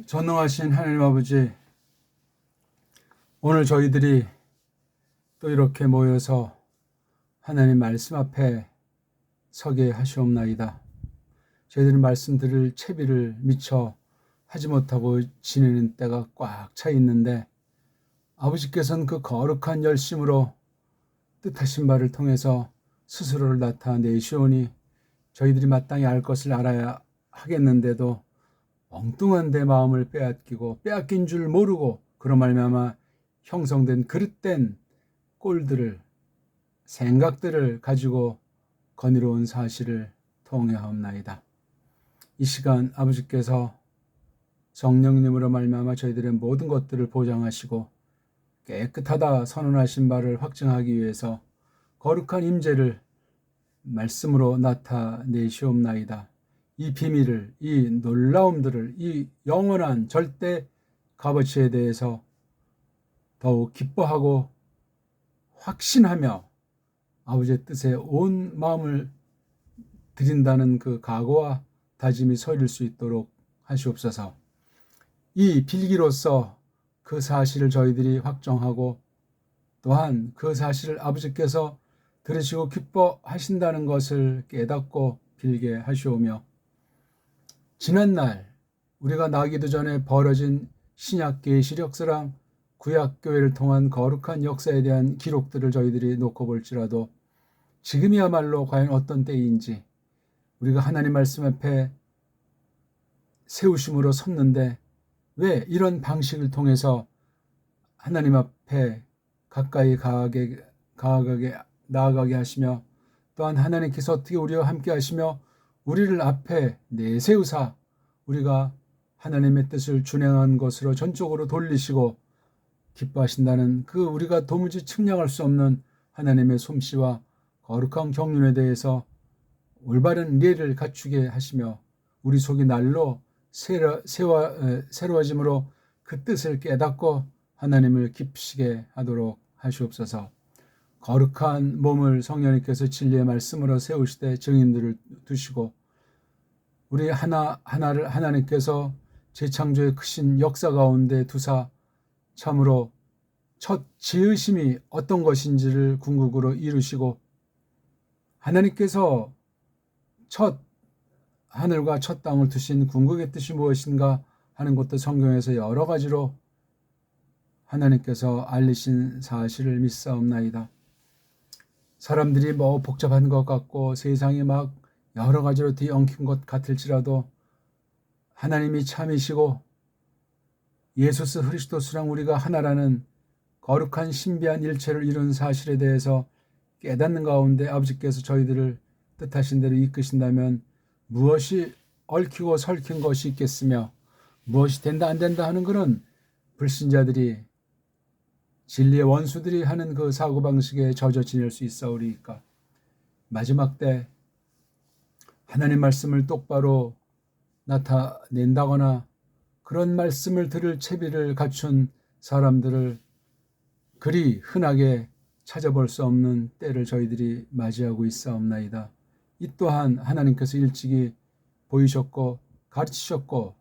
전능하신 하나님 아버지, 오늘 저희들이 또 이렇게 모여서 하나님 말씀 앞에 서게 하시옵나이다. 저희들은 말씀 들을 채비를 미처 하지 못하고 지내는 때가 꽉 차 있는데, 아버지께서는 그 거룩한 열심으로 뜻하신 바를 통해서 스스로를 나타내시오니 저희들이 마땅히 알 것을 알아야 하겠는데도 엉뚱한 내 마음을 빼앗긴 줄 모르고 그런 말미암아 형성된 그릇된 꼴들을, 생각들을 가지고 거니로운 사실을 통회하옵나이다. 이 시간 아버지께서 성령님으로 말미암아 저희들의 모든 것들을 보장하시고 깨끗하다 선언하신 바를 확증하기 위해서 거룩한 임재를 말씀으로 나타내시옵나이다. 이 비밀을, 이 놀라움들을, 이 영원한 절대 값어치에 대해서 더욱 기뻐하고 확신하며 아버지의 뜻에 온 마음을 드린다는 그 각오와 다짐이 서릴 수 있도록 하시옵소서. 이 필기로서 그 사실을 저희들이 확정하고 또한 그 사실을 아버지께서 들으시고 기뻐하신다는 것을 깨닫고 빌게 하시오며, 지난날 우리가 나기도 전에 벌어진 신약 계시록 역사랑 구약 교회를 통한 거룩한 역사에 대한 기록들을 저희들이 놓고 볼지라도 지금이야말로 과연 어떤 때인지, 우리가 하나님 말씀 앞에 세우심으로 섰는데 왜 이런 방식을 통해서 하나님 앞에 가까이 나아가게 하시며, 또한 하나님께서 어떻게 우리와 함께 하시며 우리를 앞에 내세우사 우리가 하나님의 뜻을 준행한 것으로 전적으로 돌리시고 기뻐하신다는 그 우리가 도무지 측량할 수 없는 하나님의 솜씨와 거룩한 경륜에 대해서 올바른 이해를 갖추게 하시며 우리 속이 날로 새로워짐으로 그 뜻을 깨닫고 하나님을 기쁘시게 하도록 하시옵소서. 거룩한 몸을 성령님께서 진리의 말씀으로 세우시되 증인들을 두시고 우리 하나를 하나님께서 재창조의 크신 역사 가운데 두사 참으로 첫 지으심이 어떤 것인지를 궁극으로 이루시고, 하나님께서 첫 하늘과 첫 땅을 두신 궁극의 뜻이 무엇인가 하는 것도 성경에서 여러 가지로 하나님께서 알리신 사실을 믿사옵나이다. 사람들이 뭐 복잡한 것 같고 세상이 막 여러 가지로 뒤엉킨 것 같을지라도 하나님이 참이시고 예수스 그리스도스랑 우리가 하나라는 거룩한 신비한 일체를 이룬 사실에 대해서 깨닫는 가운데 아버지께서 저희들을 뜻하신 대로 이끄신다면 무엇이 얽히고 설킨 것이 있겠으며, 무엇이 된다 안 된다 하는 그런 불신자들이, 진리의 원수들이 하는 그 사고방식에 젖어 지낼 수 있사오리이까. 마지막 때 하나님 말씀을 똑바로 나타낸다거나 그런 말씀을 들을 채비를 갖춘 사람들을 그리 흔하게 찾아볼 수 없는 때를 저희들이 맞이하고 있사옵나이다. 이 또한 하나님께서 일찍이 보이셨고 가르치셨고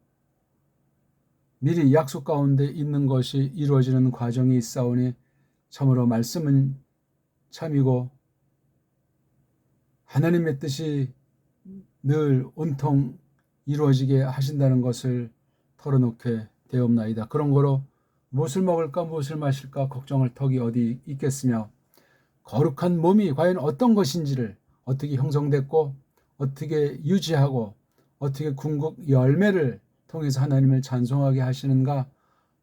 미리 약속 가운데 있는 것이 이루어지는 과정이 있사오니 참으로 말씀은 참이고 하나님의 뜻이 늘 온통 이루어지게 하신다는 것을 털어놓게 되옵나이다. 그런 거로 무엇을 먹을까 무엇을 마실까 걱정할 턱이 어디 있겠으며, 거룩한 몸이 과연 어떤 것인지를, 어떻게 형성됐고 어떻게 유지하고 어떻게 궁극 열매를 통해서 하나님을 찬송하게 하시는가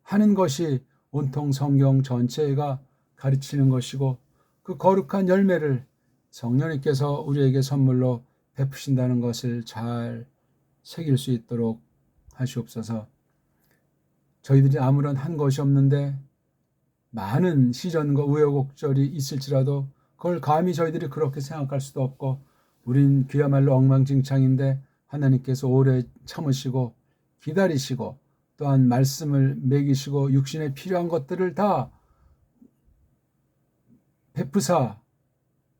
하는 것이 온통 성경 전체가 가르치는 것이고, 그 거룩한 열매를 성령님께서 우리에게 선물로 베푸신다는 것을 잘 새길 수 있도록 하시옵소서. 저희들이 아무런 한 것이 없는데 많은 시전과 우여곡절이 있을지라도 그걸 감히 저희들이 그렇게 생각할 수도 없고, 우린 그야말로 엉망진창인데 하나님께서 오래 참으시고 기다리시고 또한 말씀을 먹이시고 육신에 필요한 것들을 다 베푸사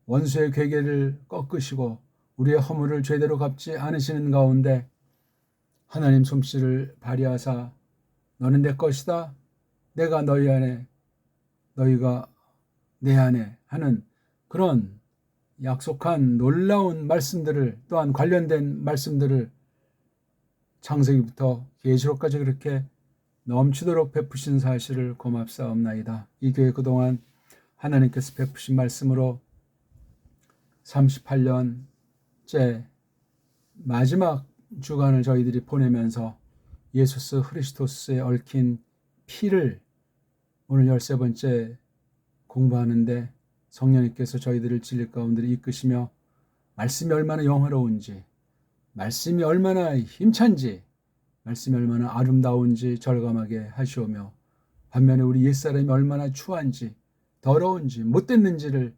원수의 괴계를 꺾으시고 우리의 허물을 제대로 갚지 않으시는 가운데 하나님 솜씨를 발휘하사 너는 내 것이다, 내가 너희 안에, 너희가 내 안에 하는 그런 약속한 놀라운 말씀들을, 또한 관련된 말씀들을 창세기부터 계시록까지 그렇게 넘치도록 베푸신 사실을 고맙사옵나이다. 이 교회 그동안 하나님께서 베푸신 말씀으로 38년째 마지막 주간을 저희들이 보내면서 예수스 크리스토스에 얽힌 피를 오늘 13번째 공부하는데 성령님께서 저희들을 진리 가운데 이끄시며 말씀이 얼마나 영화로운지, 말씀이 얼마나 힘찬지, 말씀이 얼마나 아름다운지 절감하게 하시오며, 반면에 우리 옛사람이 얼마나 추한지, 더러운지, 못됐는지를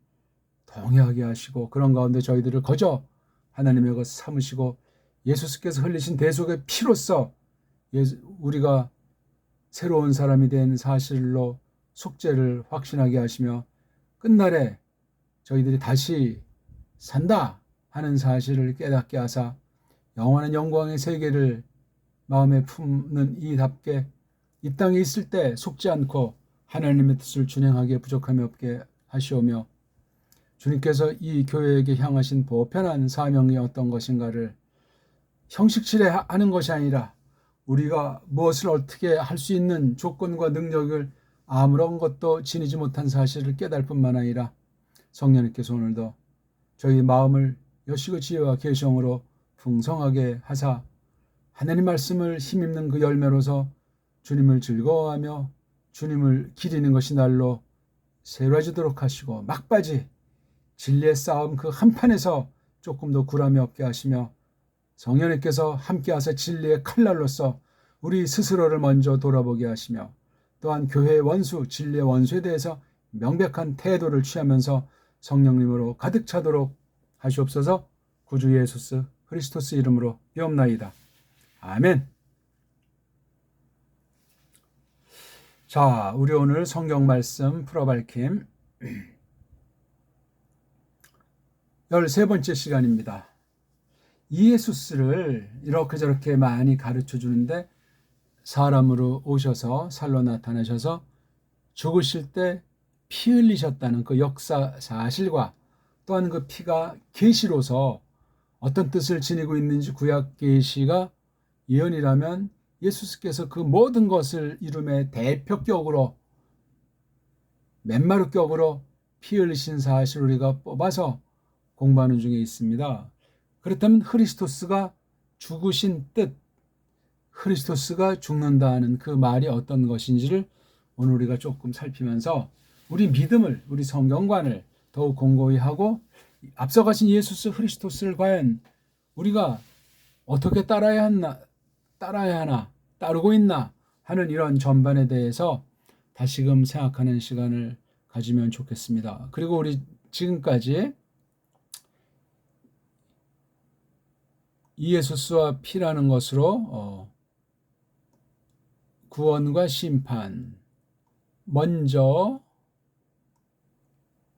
동의하게 하시고, 그런 가운데 저희들을 거저 하나님의 것 삼으시고 예수께서 흘리신 대속의 피로써 우리가 새로운 사람이 된 사실로 속죄를 확신하게 하시며, 끝날에 저희들이 다시 산다 하는 사실을 깨닫게 하사 영원한 영광의 세계를 마음에 품는 이답게 이 땅에 있을 때 속지 않고 하나님의 뜻을 준행하기에 부족함이 없게 하시오며, 주님께서 이 교회에게 향하신 보편한 사명이 어떤 것인가를 형식실에 하는 것이 아니라 우리가 무엇을 어떻게 할 수 있는 조건과 능력을 아무런 것도 지니지 못한 사실을 깨달을 뿐만 아니라 성령님께서 오늘도 저희 마음을 여시고 지혜와 계시형으로 풍성하게 하사 하나님 말씀을 힘입는 그 열매로서 주님을 즐거워하며 주님을 기리는 것이 날로 새로워지도록 하시고, 막바지 진리의 싸움 그 한판에서 조금 더 굴함이 없게 하시며, 성령님께서 함께하사 진리의 칼날로서 우리 스스로를 먼저 돌아보게 하시며, 또한 교회의 원수, 진리의 원수에 대해서 명백한 태도를 취하면서 성령님으로 가득 차도록 하시옵소서. 구주 예수스 크리스토스 이름으로 비옵나이다. 아멘. 자, 우리 오늘 성경 말씀 풀어밝힘 13번째 시간입니다. 이예수스를 이렇게 저렇게 많이 가르쳐 주는데, 사람으로 오셔서 살로 나타나셔서 죽으실 때 피 흘리셨다는 그 역사 사실과, 또한 그 피가 계시로서 어떤 뜻을 지니고 있는지 구약 계시가 예언이라면, 예수께서 그 모든 것을 이름의 대표격으로, 맨마루격으로 피 흘리신 사실을 우리가 뽑아서 공부하는 중에 있습니다. 그렇다면 크리스토스가 죽으신 뜻, 크리스토스가 죽는다는 그 말이 어떤 것인지를 오늘 우리가 조금 살피면서 우리 믿음을, 우리 성경관을 더욱 공고히 하고, 앞서가신 예수 크리스토스를 과연 우리가 어떻게 따라야 하나, 따르고 있나 하는 이런 전반에 대해서 다시금 생각하는 시간을 가지면 좋겠습니다. 그리고 우리 지금까지 이예수스와 피라는 것으로 구원과 심판, 먼저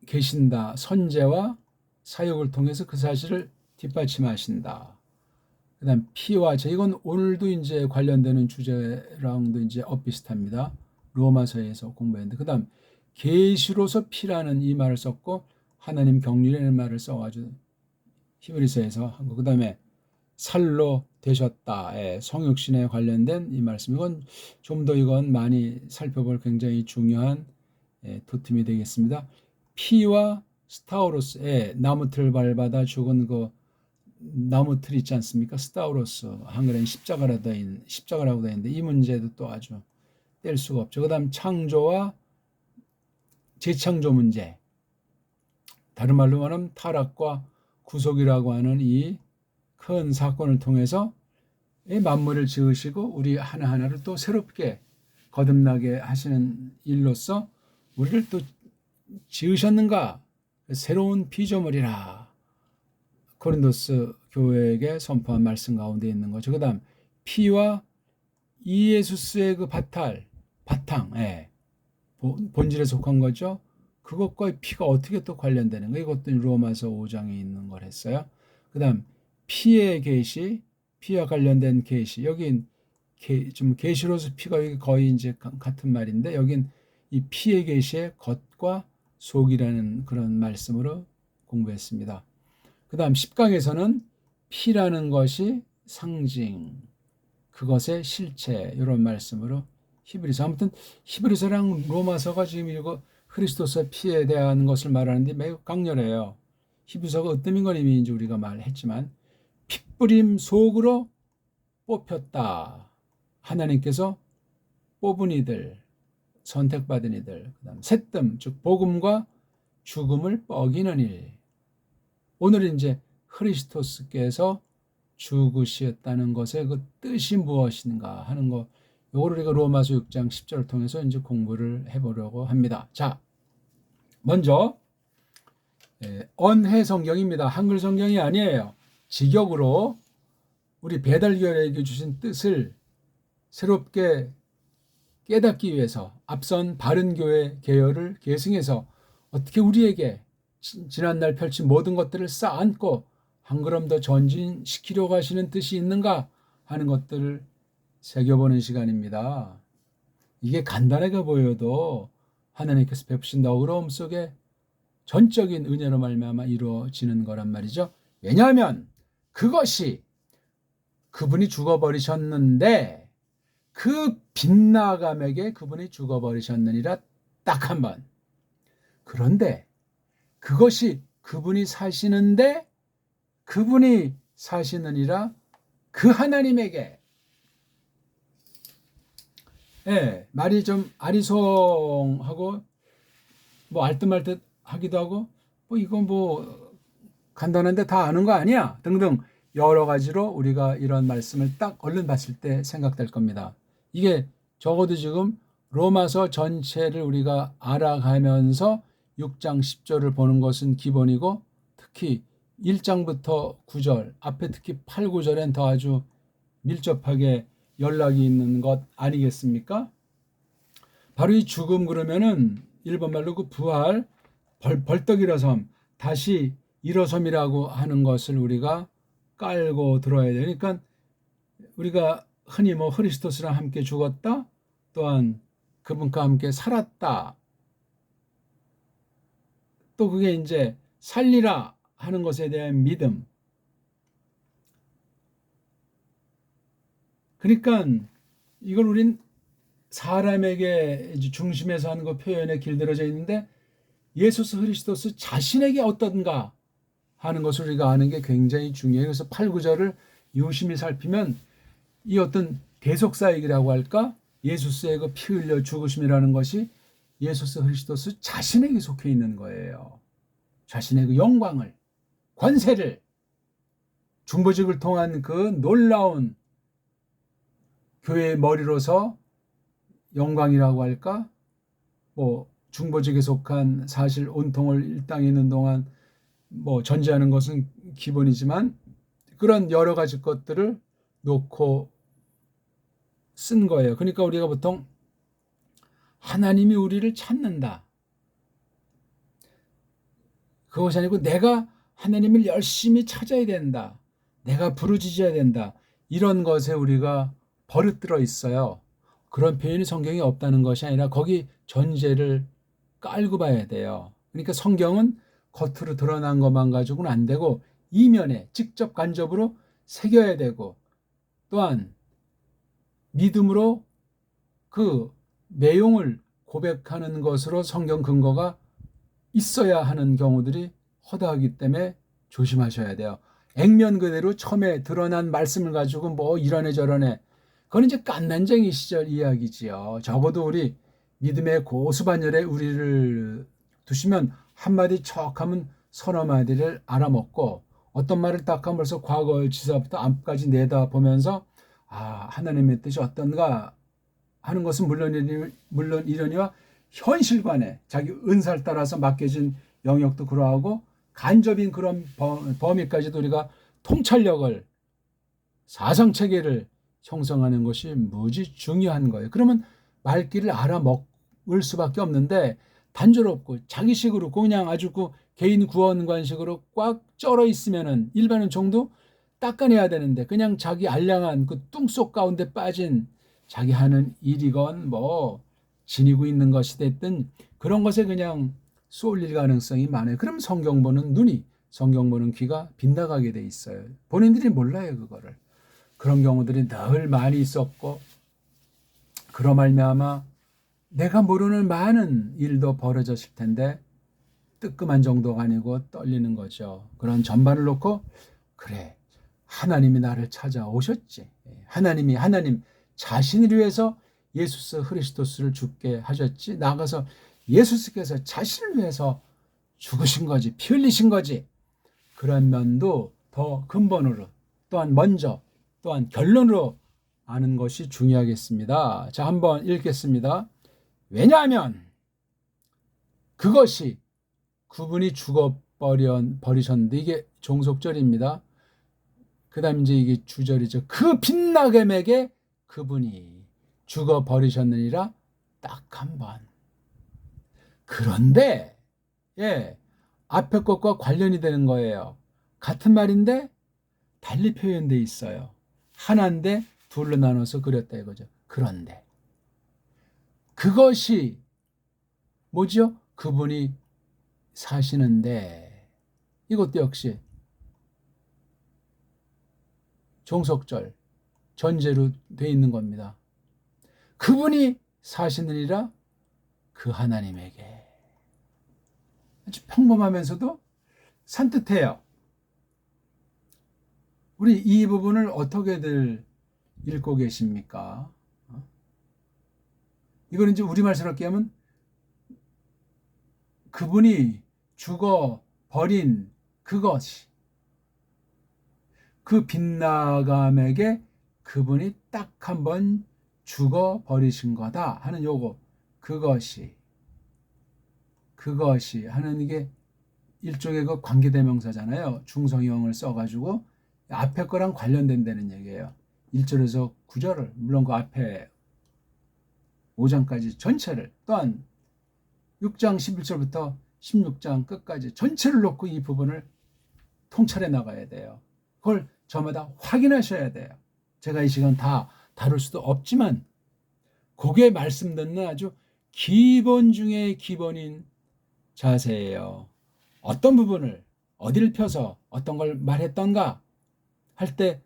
계신다, 선제와 사역을 통해서 그 사실을 뒷받침하신다. 그다음 피와 제, 이건 오늘도 이제 관련되는 주제랑도 이제 엇비슷합니다. 로마서에서 공부했는데, 그다음 계시로서 피라는 이 말을 썼고, 하나님 경륜이라는 말을 써가지고 히브리서에서 한 거. 그다음에 살로 되셨다, 성육신에 관련된 이 말씀, 이건 좀 더 이건 많이 살펴볼 굉장히 중요한 도움이 되겠습니다. 피와 스타우로스, 나무틀 밟아다 죽은 그 나무틀 있지 않습니까? 스타우로스, 한글에는 십자가라고 되어 있는데 이 문제도 또 아주 뗄 수가 없죠. 그 다음 창조와 재창조 문제, 다른 말로 말하면 타락과 구속이라고 하는 이 큰 사건을 통해서 만물을 지으시고 우리 하나하나를 또 새롭게 거듭나게 하시는 일로서 우리를 또 지으셨는가, 새로운 피조물이라 고린도스 교회에게 선포한 말씀 가운데 있는 거죠. 그 다음 피와 이예수스의 그 바탕, 본질에 속한 거죠. 그것과 피가 어떻게 또 관련되는 거, 이것도 로마서 5장에 있는 걸 했어요. 그 다음 피의 계시, 피와 관련된 계시. 여긴 좀 계시로서 피가 거의 이제 같은 말인데 여긴 이 피의 계시의 겉과 속이라는 그런 말씀으로 공부했습니다. 그 다음 10강에서는 피라는 것이 상징, 그것의 실체 이런 말씀으로 히브리서. 아무튼 히브리서랑 로마서가 지금 이거 그리스도서 피에 대한 것을 말하는데 매우 강렬해요. 히브리서가 어떤 의미인지 우리가 말했지만 핏부림 속으로 뽑혔다. 하나님께서 뽑은 이들, 선택받은 이들, 그다음 새뜸, 즉 복음과 죽음을 뻐기는 일. 오늘 이제 크리스토스께서 죽으셨다는 것의 그 뜻이 무엇인가 하는 거, 요거를 우리가 로마서 6장 10절을 통해서 이제 공부를 해보려고 합니다. 자, 먼저 언해 성경입니다. 한글 성경이 아니에요. 직역으로 우리 배달교회에게 주신 뜻을 새롭게 깨닫기 위해서 앞선 바른교회 계열을 계승해서 어떻게 우리에게 지난날 펼친 모든 것들을 쌓아안고 한 걸음 더 전진시키려고 하시는 뜻이 있는가 하는 것들을 새겨보는 시간입니다. 이게 간단하게 보여도 하나님께서 베푸신 너그러움 속에 전적인 은혜로 말미암아 이루어지는 거란 말이죠. 왜냐하면 그것이 그분이 죽어버리셨는데 그 빗나감에게 그분이 죽어버리셨느니라 딱 한 번. 그런데 그것이 그분이 사시는데 그분이 사시느니라 그 하나님에게. 말이 좀 아리송하고 뭐 알듯말듯 하기도 하고 뭐 이건 뭐 간단한데 다 아는 거 아니야 등등 여러 가지로 우리가 이런 말씀을 딱 얼른 봤을 때 생각될 겁니다. 이게 적어도 지금 로마서 전체를 우리가 알아가면서 6장 10절을 보는 것은 기본이고 특히 1장부터 9절 앞에 특히 8, 9절엔 더 아주 밀접하게 연락이 있는 것 아니겠습니까? 바로 이 죽음 그러면은 일본말로 그 부활, 벌떡 일어섬, 다시 일어섬이라고 하는 것을 우리가 깔고 들어야 돼요. 그러니까 우리가 흔히 뭐 그리스도스랑 함께 죽었다, 또한 그분과 함께 살았다, 또 그게 이제 살리라 하는 것에 대한 믿음. 그러니까 이걸 우린 사람에게 중심에서 하는 거 표현에 길들여져 있는데 예수 그리스도스 자신에게 어떤가 하는 것을 우리가 아는 게 굉장히 중요해요. 그래서 8, 9절을 유심히 살피면 이 어떤 대속사역이라고 할까? 예수스의 그 피 흘려 죽으심이라는 것이 예수 그리스도스 자신에게 속해 있는 거예요. 자신의 그 영광을, 권세를, 중보직을 통한 그 놀라운 교회의 머리로서 영광이라고 할까? 뭐 중보직에 속한 사실 온통을 이 땅에 있는 동안 뭐 전제하는 것은 기본이지만 그런 여러 가지 것들을 놓고 쓴 거예요. 그러니까 우리가 보통 하나님이 우리를 찾는다. 그것이 아니고 내가 하나님을 열심히 찾아야 된다. 내가 부르짖어야 된다. 이런 것에 우리가 버릇들어 있어요. 그런 표현이 성경에 없다는 것이 아니라 거기 전제를 깔고 봐야 돼요. 그러니까 성경은 겉으로 드러난 것만 가지고는 안 되고 이면에 직접 간접으로 새겨야 되고 또한 믿음으로 그 내용을 고백하는 것으로 성경 근거가 있어야 하는 경우들이 허다하기 때문에 조심하셔야 돼요. 액면 그대로 처음에 드러난 말씀을 가지고 뭐 이러네 저러네, 그건 이제 깐난쟁이 시절 이야기지요. 적어도 우리 믿음의 고수반열에 우리를 두시면 한마디 척하면 서너 마디를 알아먹고 어떤 말을 딱 하면 벌써 과거 지사부터 앞까지 내다보면서 하나님의 뜻이 어떤가 하는 것은 물론 이러니와 현실관에 자기 은사를 따라서 맡겨진 영역도 그러하고 간접인 그런 범위까지도 우리가 통찰력을, 사상체계를 형성하는 것이 무지 중요한 거예요. 그러면 말귀를 알아먹을 수밖에 없는데 단조롭고 자기식으로 그냥 아주 그 개인 구원관식으로 꽉 쩔어 있으면은 일반은 정도 닦아내야 되는데 그냥 자기 알량한 그 뚱속 가운데 빠진 자기 하는 일이건 뭐 지니고 있는 것이 됐든 그런 것에 그냥 쏠릴 가능성이 많아요. 그럼 성경 보는 눈이, 성경 보는 귀가 빗나가게 돼 있어요. 본인들이 몰라요, 그거를. 그런 경우들이 늘 많이 있었고, 그로 말미암아 내가 모르는 많은 일도 벌어졌을 텐데 뜨끔한 정도가 아니고 떨리는 거죠. 그런 전반을 놓고 그래, 하나님이 나를 찾아오셨지. 하나님 자신을 위해서 예수스 그리스도스를 죽게 하셨지. 나가서 예수께서 자신을 위해서 죽으신 거지, 피 흘리신 거지. 그런 면도 더 근본으로, 또한 먼저, 또한 결론으로 아는 것이 중요하겠습니다. 자, 한번 읽겠습니다. 왜냐하면 그것이 그분이 죽어버리셨는데, 이게 종속절입니다. 그 다음 이제 이게 주절이죠. 그 빛나게에게 그분이 죽어버리셨느니라. 딱 한 번. 그런데 앞에 것과 관련이 되는 거예요. 같은 말인데 달리 표현되어 있어요. 하나인데 둘로 나눠서 그렸다 이거죠. 그런데 그것이 뭐죠? 그분이 사시는데, 이것도 역시 종속절 전제로 되어 있는 겁니다. 그분이 사시느니라. 그 하나님에게. 아주 평범하면서도 산뜻해요. 우리 이 부분을 어떻게들 읽고 계십니까? 이거는 이제 우리말스럽게 하면 그분이 죽어 버린 그것이, 그 빗나감에게 그분이 딱 한 번 죽어 버리신 거다 하는 요거, 그것이 하는 이게 일종의 그 관계대명사잖아요. 중성형을 써가지고 앞에 거랑 관련된다는 얘기예요. 1절에서 9절을, 물론 그 앞에 5장까지 전체를, 또한 6장 11절부터 16장 끝까지 전체를 놓고 이 부분을 통찰해 나가야 돼요. 그걸 저마다 확인하셔야 돼요. 제가 이 시간 다 다룰 수도 없지만 그게 말씀 듣는 아주 기본 중에 기본인 자세예요. 어떤 부분을 어디를 펴서 어떤 걸 말했던가 할 때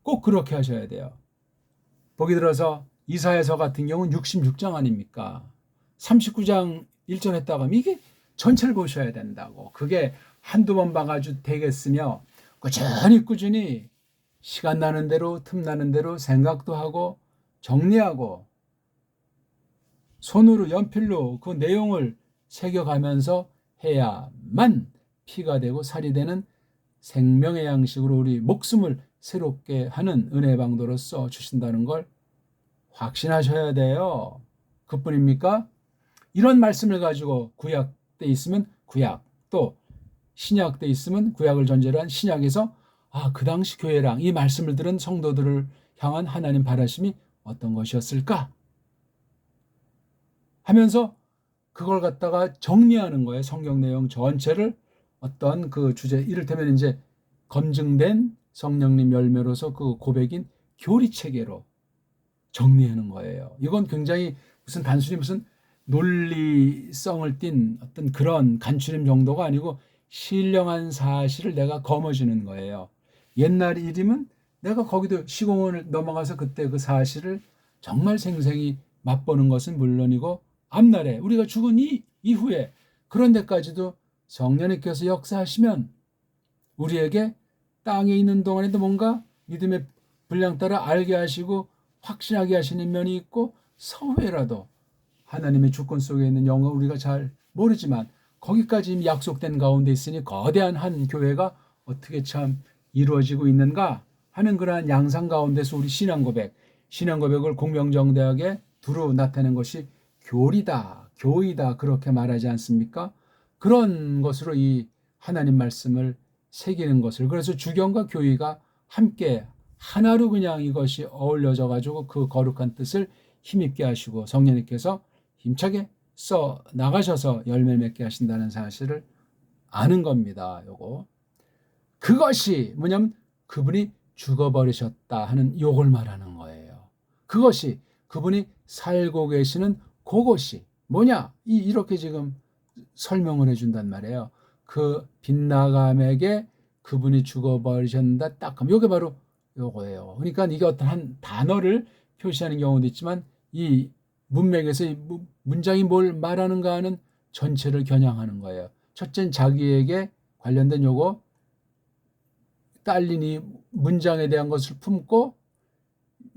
꼭 그렇게 하셔야 돼요. 보기 들어서 이사야서 같은 경우는 66장 아닙니까? 39장 1절 했다고 하면 이게 전체를 보셔야 된다고. 그게 한두 번 봐가지고 되겠으며 꾸준히 시간 나는 대로, 틈 나는 대로 생각도 하고 정리하고 손으로 연필로 그 내용을 새겨가면서 해야만 피가 되고 살이 되는 생명의 양식으로 우리 목숨을 새롭게 하는 은혜 방도로 써 주신다는 걸 확신하셔야 돼요. 그뿐입니까? 이런 말씀을 가지고 구약 때 있으면 구약, 또 신약 때 있으면 구약을 전제로 한 신약에서 그 당시 교회랑 이 말씀을 들은 성도들을 향한 하나님 바라심이 어떤 것이었을까 하면서 그걸 갖다가 정리하는 거예요. 성경 내용 전체를 어떤 그 주제, 이를테면 이제 검증된 성령님 열매로서 그 고백인 교리 체계로 정리하는 거예요. 이건 굉장히 단순히 무슨 논리성을 띤 어떤 그런 간추림 정도가 아니고 신령한 사실을 내가 거머쥐는 거예요. 옛날 일이면 내가 거기도 시공원을 넘어가서 그때 그 사실을 정말 생생히 맛보는 것은 물론이고, 앞날에 우리가 죽은 이후에 그런 데까지도 성령님께서 역사하시면 우리에게 땅에 있는 동안에도 뭔가 믿음의 분량 따라 알게 하시고 확신하게 하시는 면이 있고, 서후에라도 하나님의 주권 속에 있는 영광 우리가 잘 모르지만 거기까지 이미 약속된 가운데 있으니 거대한 한 교회가 어떻게 참 이루어지고 있는가 하는 그러한 양상 가운데서 우리 신앙 고백을 공명정대하게 두루 나타내는 것이 교리다, 교의다, 그렇게 말하지 않습니까? 그런 것으로 이 하나님 말씀을 새기는 것을, 그래서 주경과 교의가 함께 하나로 그냥 이것이 어울려져 가지고 그 거룩한 뜻을 힘있게 하시고 성령님께서 힘차게 써 나가셔서 열매 맺게 하신다는 사실을 아는 겁니다. 요거. 그것이 뭐냐면 그분이 죽어버리셨다 하는 요걸 말하는 거예요. 그것이 그분이 살고 계시는 그것이 뭐냐? 이렇게 지금 설명을 해준단 말이에요. 그 빗나감에게 그분이 죽어버리셨다 딱 하면 이게 바로 요거예요. 그러니까 이게 어떤 한 단어를 표시하는 경우도 있지만 이 문맥에서 이 문장이 뭘 말하는가 하는 전체를 겨냥하는 거예요. 첫째는 자기에게 관련된 요거 딸린 이 문장에 대한 것을 품고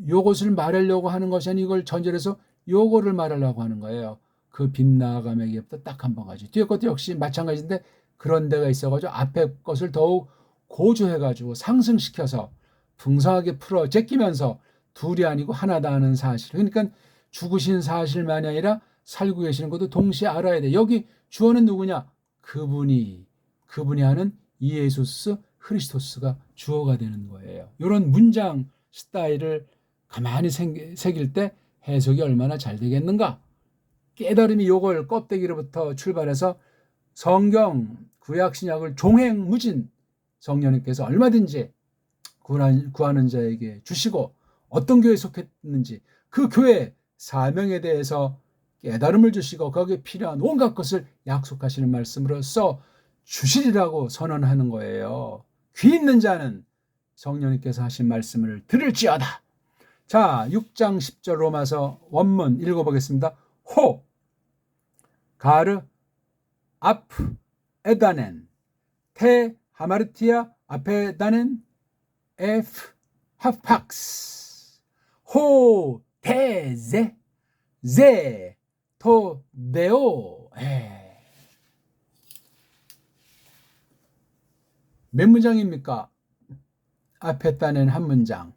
요것을 말하려고 하는 것이 아니고 이걸 전제해서 요거를 말하려고 하는 거예요. 그 빗나감에게부터 딱 한 번 가지. 뒤에 것도 역시 마찬가지인데 그런 데가 있어가지고 앞에 것을 더욱 고조해가지고 상승시켜서 풍성하게 풀어 제끼면서 둘이 아니고 하나다 하는 사실. 그러니까 죽으신 사실만이 아니라 살고 계시는 것도 동시에 알아야 돼. 여기 주어는 누구냐? 그분이 하는 이에수스 크리스토스가 주어가 되는 거예요. 이런 문장 스타일을 가만히 새길 때 해석이 얼마나 잘 되겠는가? 깨달음이 요걸 껍데기로부터 출발해서 성경, 구약, 신약을 종횡무진 성령님께서 얼마든지 구하는 자에게 주시고 어떤 교회에 속했는지 그 교회 사명에 대해서 깨달음을 주시고 거기에 필요한 온갖 것을 약속하시는 말씀으로 써 주시리라고 선언하는 거예요. 귀 있는 자는 성령님께서 하신 말씀을 들을지어다. 자, 6장 10절 로마서 원문 읽어보겠습니다. 호, 가르, 아프, 에다넨, 테, 하마르티아, 아페다넨, 에프, 하팍스, 호, 테제, 제, 토, 데오. 몇 문장입니까? 아페다넨 한 문장,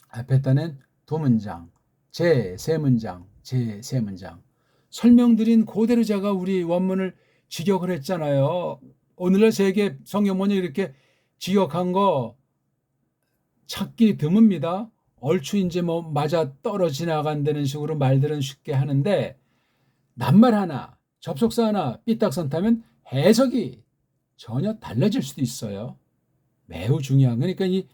아페다넨 두 문장, 제 세 문장, 제 세 문장. 설명드린 그대로 제가 우리 원문을 직역을 했잖아요. 오늘날 세계 성경문이 이렇게 직역한 거 찾기 드뭅니다. 얼추 이제 뭐 맞아 떨어지 나간다는 식으로 말들은 쉽게 하는데 낱말 하나, 접속사 하나 삐딱선 타면 해석이 전혀 달라질 수도 있어요. 매우 중요한. 그러니까 이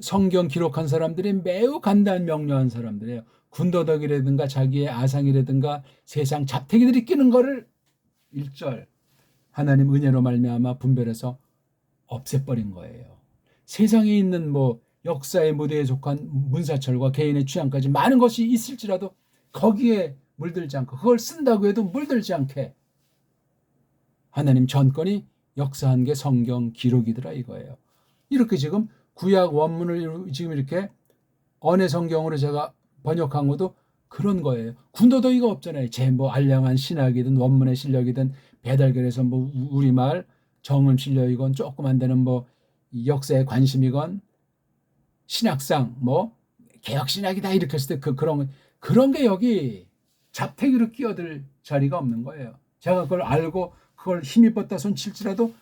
성경 기록한 사람들이 매우 간단 명료한 사람들이에요. 군더더기라든가 자기의 아상이라든가 세상 잡태기들이 끼는 거를 1절 하나님 은혜로 말미암아 분별해서 없애버린 거예요. 세상에 있는 뭐 역사의 무대에 속한 문사철과 개인의 취향까지 많은 것이 있을지라도 거기에 물들지 않고 그걸 쓴다고 해도 물들지 않게 하나님 전권이 역사한 게 성경 기록이더라 이거예요. 이렇게 지금 구약 원문을 지금 이렇게 언해 성경으로 제가 번역한 것도 그런 거예요. 군더더기가 없잖아요. 제 뭐 알량한 신학이든 원문의 실력이든 배달결에서 뭐 우리말 정음 실력이건 조금 안 되는 뭐 역사에 관심이건 신학상 뭐 개혁신학이다 이렇게 했을 때 그런 게 여기 잡태기로 끼어들 자리가 없는 거예요. 제가 그걸 알고 그걸 힘입었다 손칠지라도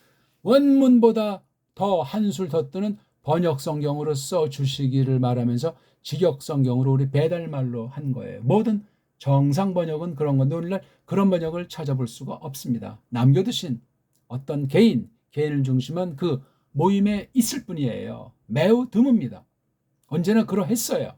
원문보다 더 한술 더 뜨는 번역 성경으로 써 주시기를 말하면서 직역 성경으로 우리 배달말로 한 거예요. 모든 정상 번역은 그런 건데 오늘날 그런 번역을 찾아볼 수가 없습니다. 남겨두신 어떤 개인을 중심한 그 모임에 있을 뿐이에요. 매우 드뭅니다. 언제나 그러했어요.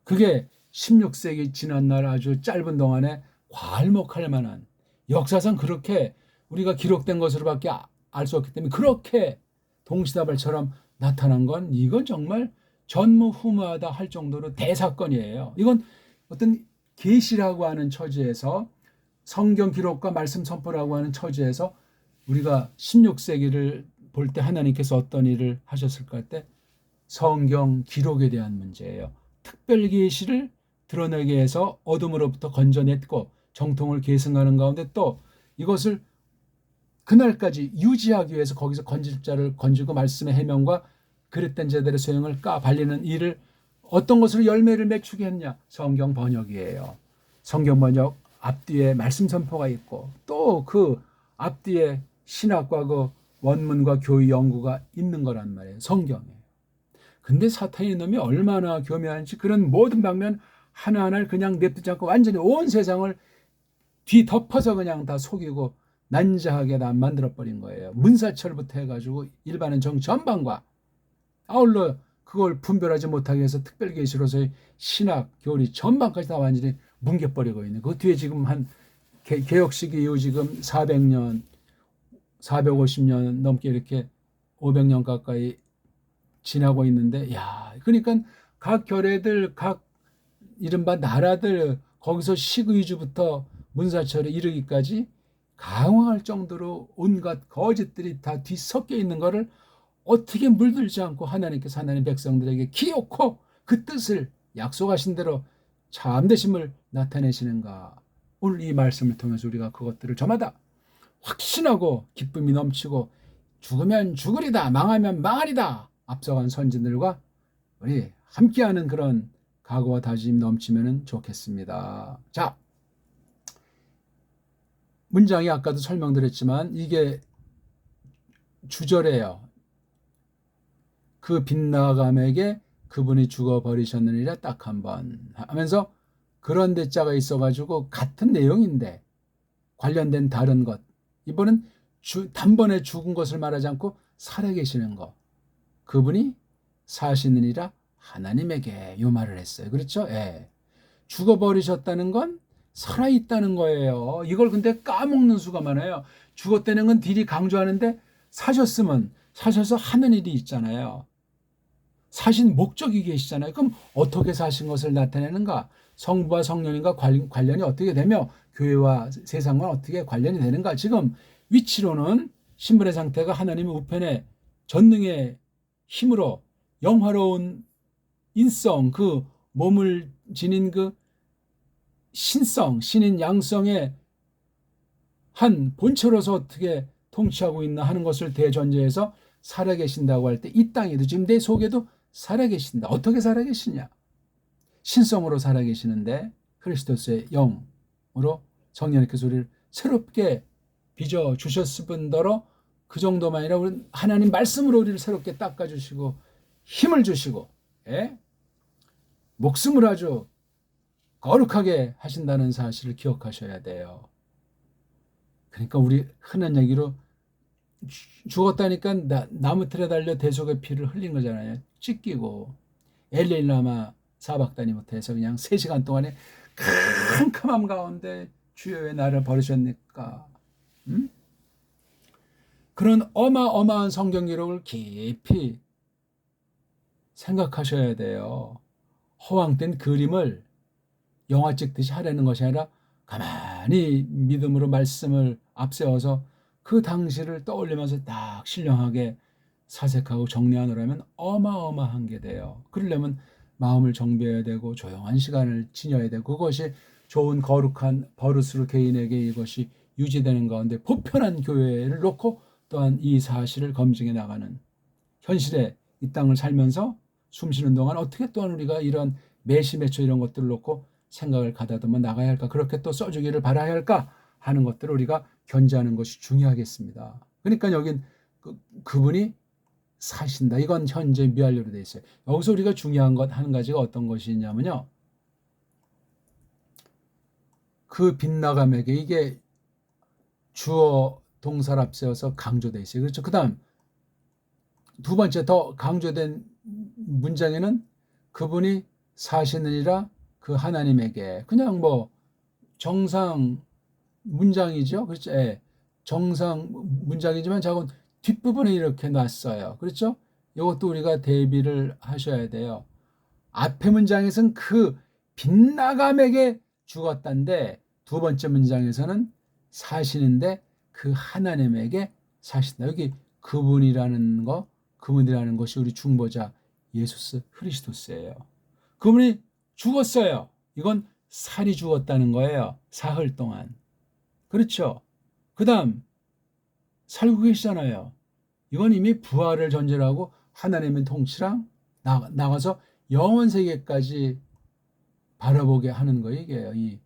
그게 16세기 지난 날 아주 짧은 동안에 괄목할 만한 역사상 그렇게 우리가 기록된 것으로밖에 알 수 없기 때문에 그렇게 동시다발처럼 나타난 건 이건 정말 전무후무하다 할 정도로 대사건이에요. 이건 어떤 계시라고 하는 처지에서 성경 기록과 말씀 선포라고 하는 처지에서 우리가 16세기를 볼 때 하나님께서 어떤 일을 하셨을까 할 때 성경 기록에 대한 문제예요. 특별 계시를 드러내게 해서 어둠으로부터 건져냈고 정통을 계승하는 가운데 또 이것을 그날까지 유지하기 위해서 거기서 건질 자를 건지고 말씀의 해명과 그릇된 제대로 소용을 까발리는 일을 어떤 것으로 열매를 맺추게 했냐? 성경 번역이에요. 성경 번역 앞뒤에 말씀 선포가 있고 또 그 앞뒤에 신학과 그 원문과 교의 연구가 있는 거란 말이에요. 성경에. 근데 사탄의 놈이 얼마나 교묘한지 그런 모든 방면 하나하나를 그냥 냅두지 않고 완전히 온 세상을 뒤덮어서 그냥 다 속이고 난자하게 다 만들어버린 거예요. 문사철부터 해가지고 일반은 정치 전반과 아울러 그걸 분별하지 못하게 해서 특별계시로서의 신학, 교리 전반까지 다 완전히 뭉개버리고 있는. 그 뒤에 지금 한 개혁시기 이후 지금 400년, 450년 넘게 이렇게 500년 가까이 지나고 있는데, 야, 그러니까 각 결례들, 각 이른바 나라들 거기서 식의주부터 문사철에 이르기까지 강화할 정도로 온갖 거짓들이 다 뒤섞여 있는 거를 어떻게 물들지 않고 하나님께서 하나님 백성들에게 기어코 그 뜻을 약속하신 대로 참되심을 나타내시는가. 오늘 이 말씀을 통해서 우리가 그것들을 저마다 확신하고 기쁨이 넘치고 죽으면 죽으리다, 망하면 망하리다, 앞서간 선진들과 우리 함께하는 그런 각오와 다짐 넘치면 좋겠습니다. 자, 문장이 아까도 설명드렸지만 이게 주절이에요. 그 빗나감에게 그분이 죽어버리셨느니라 딱 한 번 하면서 그런 대자가 있어가지고 같은 내용인데 관련된 다른 것. 이번은 단번에 죽은 것을 말하지 않고 살아계시는 것. 그분이 사시느니라 하나님에게 요 말을 했어요. 그렇죠? 예. 죽어버리셨다는 건 살아있다는 거예요. 이걸 근데 까먹는 수가 많아요. 죽었다는 건 딜이 강조하는데 사셨으면 사셔서 하는 일이 있잖아요. 사신 목적이 계시잖아요. 그럼 어떻게 사신 것을 나타내는가? 성부와 성령님과 관련이 어떻게 되며 교회와 세상과 어떻게 관련이 되는가? 지금 위치로는 신분의 상태가 하나님의 우편에 전능의 힘으로 영화로운 인성, 그 몸을 지닌 그 신성, 신인 양성의 한 본체로서 어떻게 통치하고 있나 하는 것을 대전제해서 살아계신다고 할 때 이 땅에도 지금 내 속에도 살아계신다. 어떻게 살아계시냐? 신성으로 살아계시는데 그리스도스의 영으로 성령님께서 우리를 새롭게 빚어주셨을 뿐더러 그 정도만 아니라 우리는 하나님 말씀으로 우리를 새롭게 닦아주시고 힘을 주시고, 예? 목숨을 아주 거룩하게 하신다는 사실을 기억하셔야 돼요. 그러니까 우리 흔한 얘기로 죽었다니까 나무 틀에 달려 대속의 피를 흘린 거잖아요. 찢기고 엘릴라마 사박단이부터 해서 그냥 3시간 동안에 캄캄함 가운데 주여 왜 나를 버리셨니까. 그런 어마어마한 성경 기록을 깊이 생각하셔야 돼요. 허황된 그림을 영화 찍듯이 하려는 것이 아니라 가만히 믿음으로 말씀을 앞세워서 그 당시를 떠올리면서 딱 신령하게 사색하고 정리하느라면 어마어마한 게 돼요. 그러려면 마음을 정비해야 되고 조용한 시간을 지녀야 되고 그것이 좋은 거룩한 버릇으로 개인에게 이것이 유지되는 가운데 보편한 교회를 놓고 또한 이 사실을 검증해 나가는 현실에 이 땅을 살면서 숨쉬는 동안 어떻게 또한 우리가 이런 매시매초 이런 것들을 놓고 생각을 가다듬어 나가야 할까, 그렇게 또 써주기를 바라야 할까 하는 것들을 우리가 견지하는 것이 중요하겠습니다. 그러니까 여긴 그분이 사신다. 이건 현재 미완료로 되어 있어요. 여기서 우리가 중요한 것 한 가지가 어떤 것이 있냐면요. 그 빗나감에게 이게 주어 동사를 앞세워서 강조되어 있어요. 그렇죠. 그 다음 두 번째 더 강조된 문장에는 그분이 사시느니라 그 하나님에게, 그냥 뭐 정상 문장이죠. 그렇죠. 예. 정상 문장이지만 자꾸 뒷부분에 이렇게 놨어요. 그렇죠. 이것도 우리가 대비를 하셔야 돼요. 앞에 문장에서는 그 빗나감에게 죽었단데 두 번째 문장에서는 사시는데 그 하나님에게 사신다. 여기 그분이라는 것이 우리 중보자 예수 그리스도스예요. 그분이 죽었어요. 이건 살이 죽었다는 거예요. 사흘 동안. 그렇죠. 그 다음 살고 계시잖아요. 이건 이미 부활을 전제로 하고 하나님의 통치랑 나가서 영원 세계까지 바라보게 하는 거예요. 이게요. 이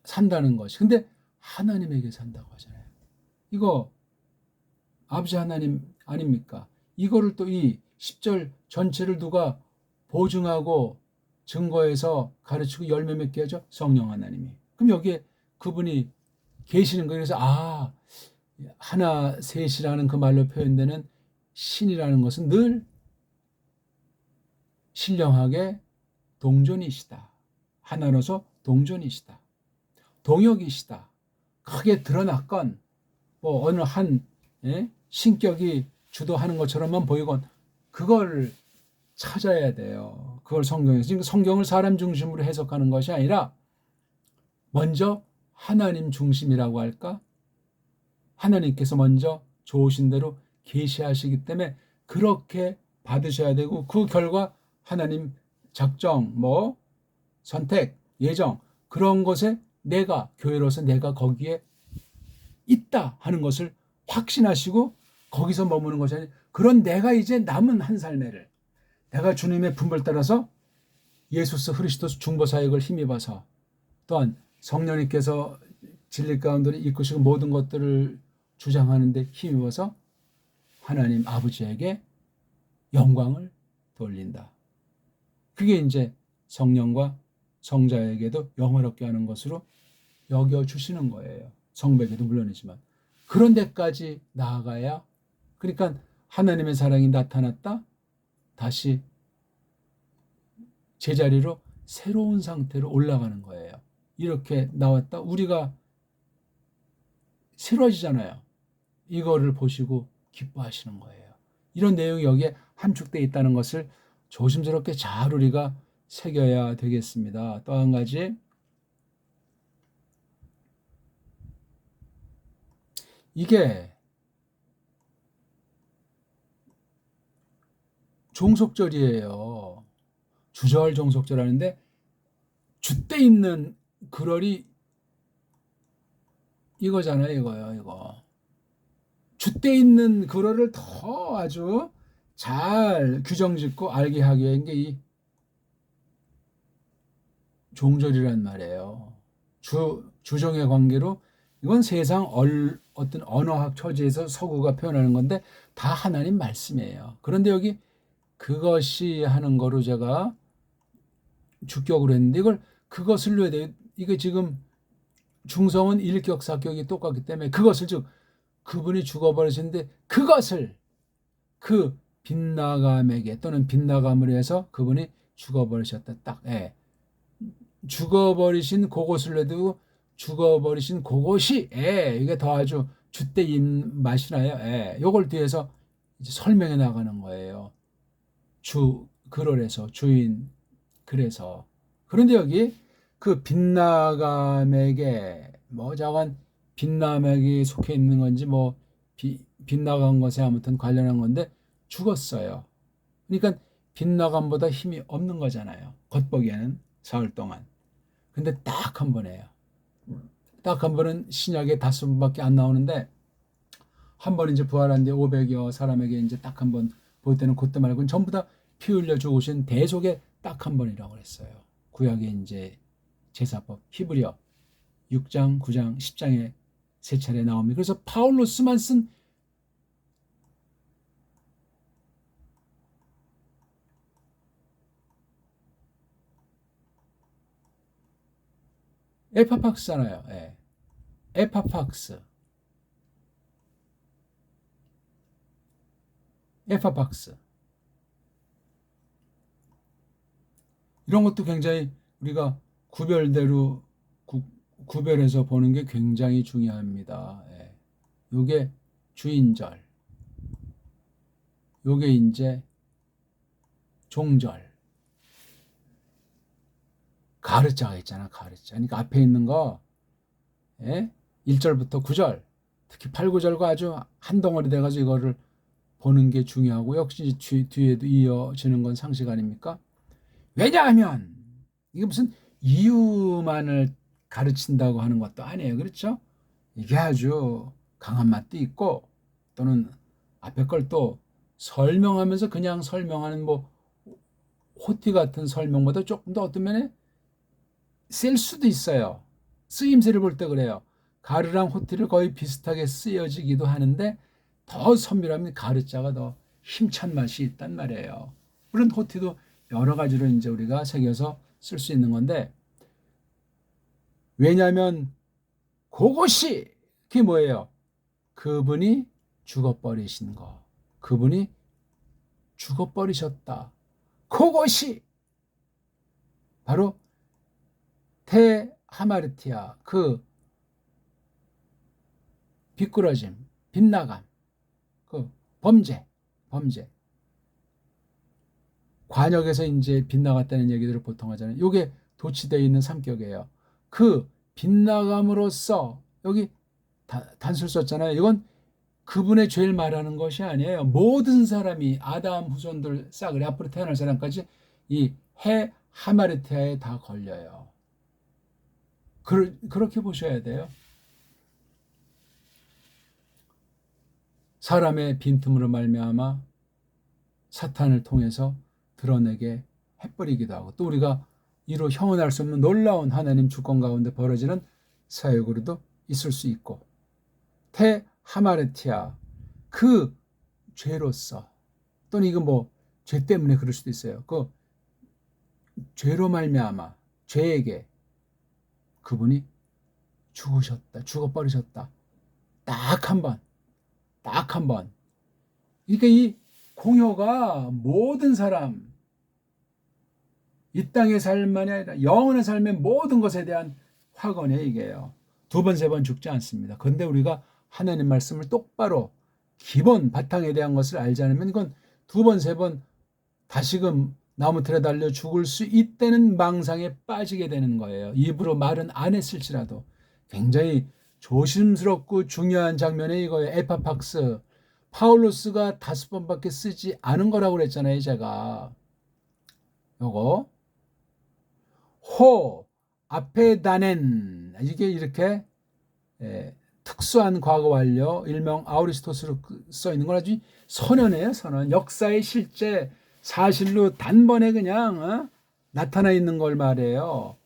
산다는 것이. 근데 하나님에게 산다고 하잖아요. 이거 아버지 하나님 아닙니까? 이거를 또 이 10절 전체를 누가 보증하고 증거해서 가르치고 열매 맺게 하죠? 성령 하나님이. 그럼 여기에 그분이 계시는 거예요. 그래서 하나 셋이라는 그 말로 표현되는 신이라는 것은 늘 신령하게 동존이시다. 하나로서 동존이시다. 동역이시다. 크게 드러났건 뭐 어느 한 신격이 주도하는 것처럼만 보이건 그걸 찾아야 돼요. 그걸 성경에서. 지금 성경을 사람 중심으로 해석하는 것이 아니라 먼저 하나님 중심이라고 할까? 하나님께서 먼저 좋으신 대로 계시하시기 때문에 그렇게 받으셔야 되고 그 결과 하나님 작정, 선택, 예정 그런 것에 내가 교회로서 내가 거기에 있다 하는 것을 확신하시고 거기서 머무는 것이 아니라 그런 내가 이제 남은 한 삶을 내가 주님의 분별 따라서 예수스 그리스도 중보사역을 힘입어서 또한 성령님께서 진리 가운데 이끄시고 모든 것들을 주장하는 데 힘입어서 하나님 아버지에게 영광을 돌린다. 그게 이제 성령과 성자에게도 영을 얻게 하는 것으로 여겨주시는 거예요. 성백에도 물론이지만. 그런 데까지 나아가야 그러니까 하나님의 사랑이 나타났다. 다시 제자리로 새로운 상태로 올라가는 거예요. 이렇게 나왔다. 우리가 새로워지잖아요. 이거를 보시고 기뻐하시는 거예요. 이런 내용이 여기에 함축되어 있다는 것을 조심스럽게 잘 우리가 새겨야 되겠습니다. 또 한 가지 이게 종속절이에요. 주절 종속절 하는데 주때 있는 글월이 이거잖아요. 이거. 주때 있는 글월을 더 아주 잘 규정짓고 알게 하기 위한 게 이 종절이란 말이에요. 주종의 관계로 이건 세상 어떤 언어학 처지에서 서구가 표현하는 건데 다 하나님 말씀이에요. 그런데 여기 그것이 하는 거로 제가 주격으로 했는데 이걸 그것을 넣어야 돼요. 이게 지금 중성은 일격 사격이 똑같기 때문에 그것을 즉 그분이 죽어버리셨는데 그것을 그 빗나감에게 또는 빗나감으로 해서 그분이 죽어버리셨다. 딱 죽어버리신 그것을 내두고 죽어버리신 그것이 이게 더 아주 주때인 맛이 나요. 요걸 뒤에서 이제 설명해 나가는 거예요. 글월에서 주인 그래서 그런데 여기 그 빗나감에게 자관 빗나감에게 속해 있는 건지 빗나간 것에 아무튼 관련한 건데 죽었어요. 그러니까 빗나감보다 힘이 없는 거잖아요. 겉보기에는 사흘 동안. 근데 딱 한 번이에요. 딱 한 번은 신약에 5번밖에 안 나오는데 한 번 이제 부활한 뒤에 500여 사람에게 이제 딱 한 번 볼 때는 그때 말고는 전부 다 피 흘려 죽으신 대속에 딱 한 번이라고 그랬어요. 구약의 이제 제사법 히브리어 6장, 9장, 10장에 세 차례 나옵니다. 그래서 파울로스만 쓴 에파팍스잖아요. 에파팍스. 이런 것도 굉장히 우리가 구별대로 구별해서 보는 게 굉장히 중요합니다. 요게 주인절. 요게 이제 종절. 가르자가 있잖아, 가르자. 그러니까 앞에 있는 거 1절부터 9절, 특히 8, 9절과 아주 한 덩어리 돼가지고 이거를 보는 게 중요하고 역시 뒤에도 이어지는 건 상식 아닙니까? 왜냐하면 이게 무슨 이유만을 가르친다고 하는 것도 아니에요. 그렇죠? 이게 아주 강한 맛도 있고 또는 앞에 걸 또 설명하면서 그냥 설명하는 호티 같은 설명보다 조금 더 어떤 면에 쓸 수도 있어요. 쓰임새를 볼 때 그래요. 가르랑 호티를 거의 비슷하게 쓰여지기도 하는데 더 선명하면 가르자가 더 힘찬 맛이 있단 말이에요. 물론 호티도 여러 가지로 이제 우리가 새겨서 쓸 수 있는 건데 왜냐하면 그것이 그게 뭐예요? 그분이 죽어버리신 거. 그분이 죽어버리셨다. 그것이 바로 테하마르티아, 그 비꾸러짐, 빗나감, 그 범죄. 관역에서 이제 빗나갔다는 얘기들을 보통 하잖아요. 이게 도취되어 있는 삼격이에요. 그 빗나감으로써 여기 단술 썼잖아요. 이건 그분의 죄를 말하는 것이 아니에요. 모든 사람이 아담 후손들 싸그리 앞으로 태어날 사람까지 이 해 하마르티아에 다 걸려요. 그렇게 보셔야 돼요. 사람의 빈틈으로 말미암아 사탄을 통해서 드러내게 해버리기도 하고, 또 우리가 이로 형언할 수 없는 놀라운 하나님 주권 가운데 벌어지는 사역으로도 있을 수 있고, 테하마르티아, 그 죄로서, 또는 이거 뭐 죄 때문에 그럴 수도 있어요. 그 죄로 말미암아 죄에게 그분이 죽어버리셨다. 딱 한 번. 그러니까 이 공효가 모든 사람, 이 땅의 삶만이 아니라 영원의 삶의 모든 것에 대한 확언이에요, 이게요. 두 번, 세 번 죽지 않습니다. 그런데 우리가 하나님 말씀을 똑바로 기본 바탕에 대한 것을 알지 않으면 이건 두 번, 세 번 다시금 나무틀에 달려 죽을 수 있다는 망상에 빠지게 되는 거예요. 입으로 말은 안 했을지라도. 굉장히 조심스럽고 중요한 장면이 이거예요. 에파팍스. 파울로스가 5번밖에 쓰지 않은 거라고 그랬잖아요, 제가. 요거. 호, 앞에 다넨. 이게 이렇게 특수한 과거 완료, 일명 아우리스토스로 써 있는 건 아주 선언이에요, 선언. 역사의 실제 사실로 단번에 그냥 나타나 있는 걸 말해요.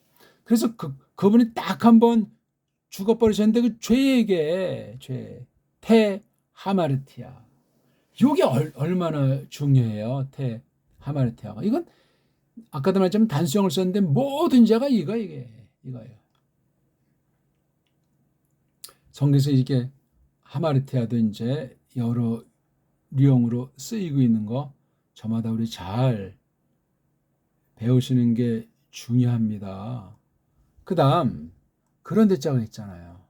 그래서 그분이 딱 한 번 죽어버리셨는데 그 죄에게 테하마르티아. 이게 얼마나 중요해요, 테하마르티아가. 이건 아까도 말했지만 단수형을 썼는데 모든 자가 이거예요. 성경에서 이렇게 하마르티아도 이제 여러 류형으로 쓰이고 있는 거 저마다 우리 잘 배우시는 게 중요합니다. 그 다음 그런 데자가 있잖아요.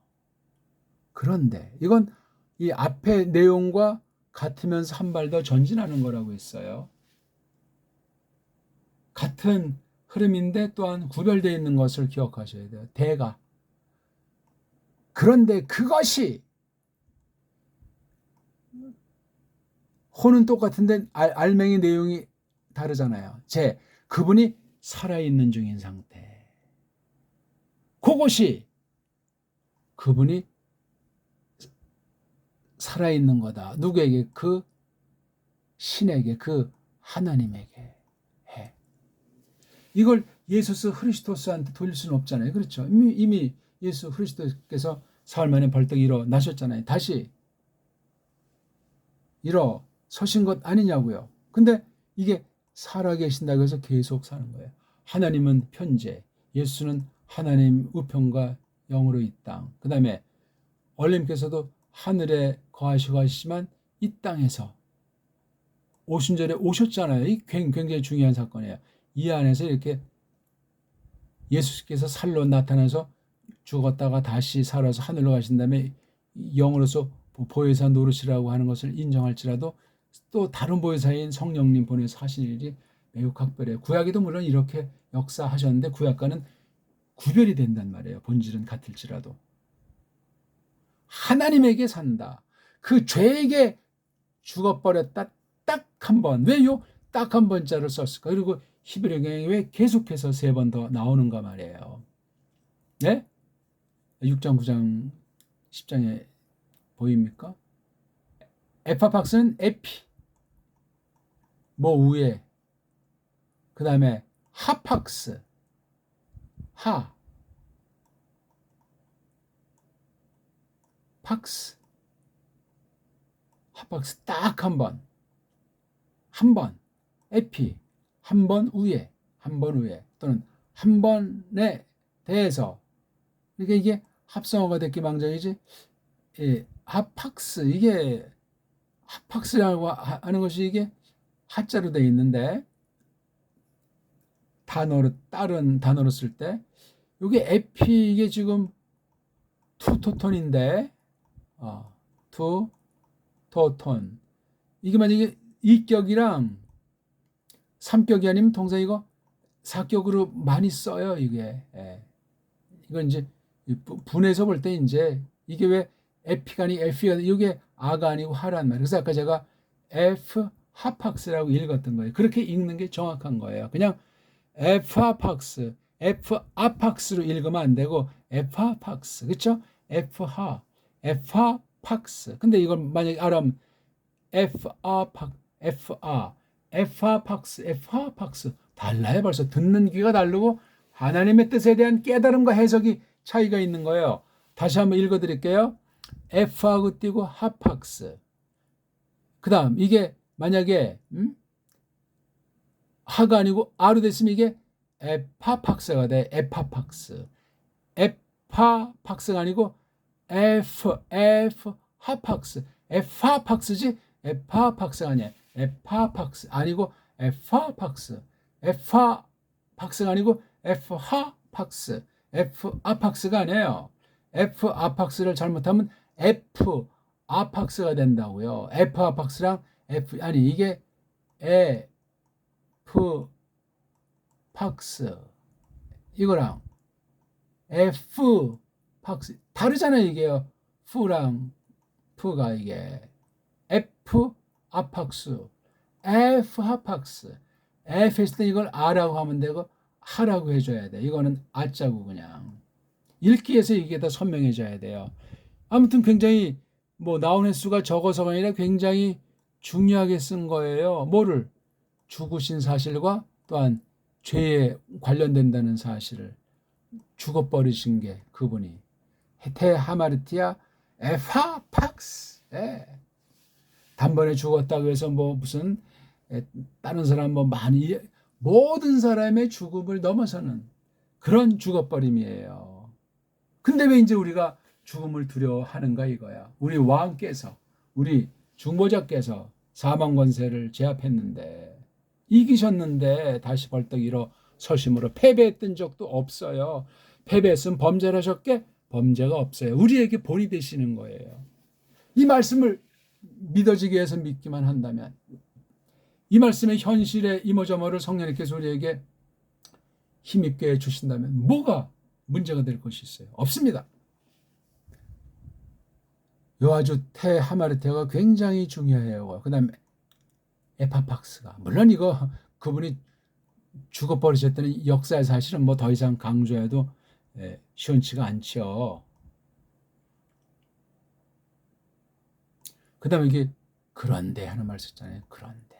그런데 이건 이 앞의 내용과 같으면서 한 발 더 전진하는 거라고 했어요. 같은 흐름인데 또한 구별되어 있는 것을 기억하셔야 돼요. 대가. 그런데 그것이 호는 똑같은데 알맹이 내용이 다르잖아요. 그분이 살아있는 중인 상태. 그것이 그분이 살아있는 거다. 누구에게? 그 신에게, 그 하나님에게 해. 이걸 예수 그리스도스한테 돌릴 수는 없잖아요. 그렇죠? 이미 예수 그리스도께서 사흘 만에 벌떡 일어나셨잖아요. 다시 일어서신 것 아니냐고요. 근데 이게 살아계신다고 해서 계속 사는 거예요. 하나님은 편재, 예수는 하나님 우편과 영으로 이 땅. 그 다음에 원님께서도 하늘에 거하시고 하시지만 이 땅에서 오순절에 오셨잖아요. 이 굉장히 중요한 사건이에요. 이 안에서 이렇게 예수께서 살로 나타나서 죽었다가 다시 살아서 하늘로 가신 다음에 영으로서 보혜사 노릇이라고 하는 것을 인정할지라도 또 다른 보혜사인 성령님 보내서 하신 일이 매우 각별해요. 구약에도 물론 이렇게 역사하셨는데 구약과는 구별이 된단 말이에요. 본질은 같을지라도. 하나님에게 산다. 그 죄에게 죽어버렸다. 딱 한 번. 왜요? 딱 한 번자를 썼을까? 그리고 히브리어경에 왜 계속해서 3번 더 나오는가 말이에요. 네? 6장, 9장, 10장에 보입니까? 에파팍스는 에피, 뭐 위에, 그 다음에 하팍스, 팍스, 하팍스 딱 한 번, 에피, 한 번 위에, 또는 한 번에 대해서. 그러니까 이게 합성어가 됐기 망정이지. 하팍스, 이게 하팍스라고 하는 것이 이게 하자로 되어 있는데 단어로 다른 단어로 쓸 때 이게 에피 이게 지금 투토톤인데 투토톤 이게 만약에 이격이랑 삼격이 아니면 동사 이거 사격으로 많이 써요 이게. 이건 이제 분해서 볼 때 이제 이게 왜 에피가 아니 에피가 이게 아가 아니고 하란 말이에요. 그래서 아까 제가 F 하팍스라고 읽었던 거예요. 그렇게 읽는 게 정확한 거예요. 그냥 F 하팍스, F 아팍스로 읽으면 안 되고 F 하팍스, 그렇죠? F 하팍스. 근데 이걸 만약에 알아면 F 하팍스 달라요. 벌써 듣는 귀가 다르고 하나님의 뜻에 대한 깨달음과 해석이 차이가 있는 거예요. 다시 한번 읽어드릴게요. F하고 띄고 하팍스. 그 다음 이게 만약에 하가 아니고 R로 됐으면 이게 에파팍스가 돼. 에파팍스. 에파팍스가 아니고 F 하팍스. 에파팍스지 에파팍스가 아니야. 에파팍스 아니고 에파팍스. 에파팍스가 아니고 에프하팍스. 에프아팍스가 아니에요. 에프아팍스를 잘못하면 에프아팍스가 된다고요. 에프아팍스랑 아니 이게 에프팍스 이거랑 에프팍스 다르잖아요. 이게요. 푸랑 푸가 이게 에프아팍스 에프하팍스 F 했을 때 이걸 R라고 하면 되고 하라고 해줘야 돼. 이거는 아자고 그냥 읽기에서 이게 더 선명해져야 돼요. 아무튼 굉장히 나온 횟수가 적어서가 아니라 굉장히 중요하게 쓴 거예요. 뭐를? 죽으신 사실과 또한 죄에 관련된다는 사실을 죽어버리신 게 그분이 테하마르티아 에파팍스. 단번에 죽었다고 해서 무슨 다른 사람 많이 모든 사람의 죽음을 넘어서는 그런 죽어버림이에요. 근데 왜 이제 우리가 죽음을 두려워하는가 이거야. 우리 왕께서 우리 중보자께서 사망 권세를 제압했는데 이기셨는데 다시 벌떡 일어서심으로 패배했던 적도 없어요. 패배했으면 범죄를 하셨게 범죄가 없어요. 우리에게 본이 되시는 거예요. 이 말씀을 믿어지게 해서 믿기만 한다면 이 말씀의 현실의 이모저모를 성령님께서 우리에게 힘있게 해주신다면 뭐가 문제가 될 것이 있어요? 없습니다. 요아주 테하마르테가 굉장히 중요해요. 그 다음에 에파팍스가 물론 이거 그분이 죽어버리셨다는 역사의 사실은 더 이상 강조해도 시원치가 않죠. 그 다음에 이게 그런데 하는 말 썼잖아요. 그런데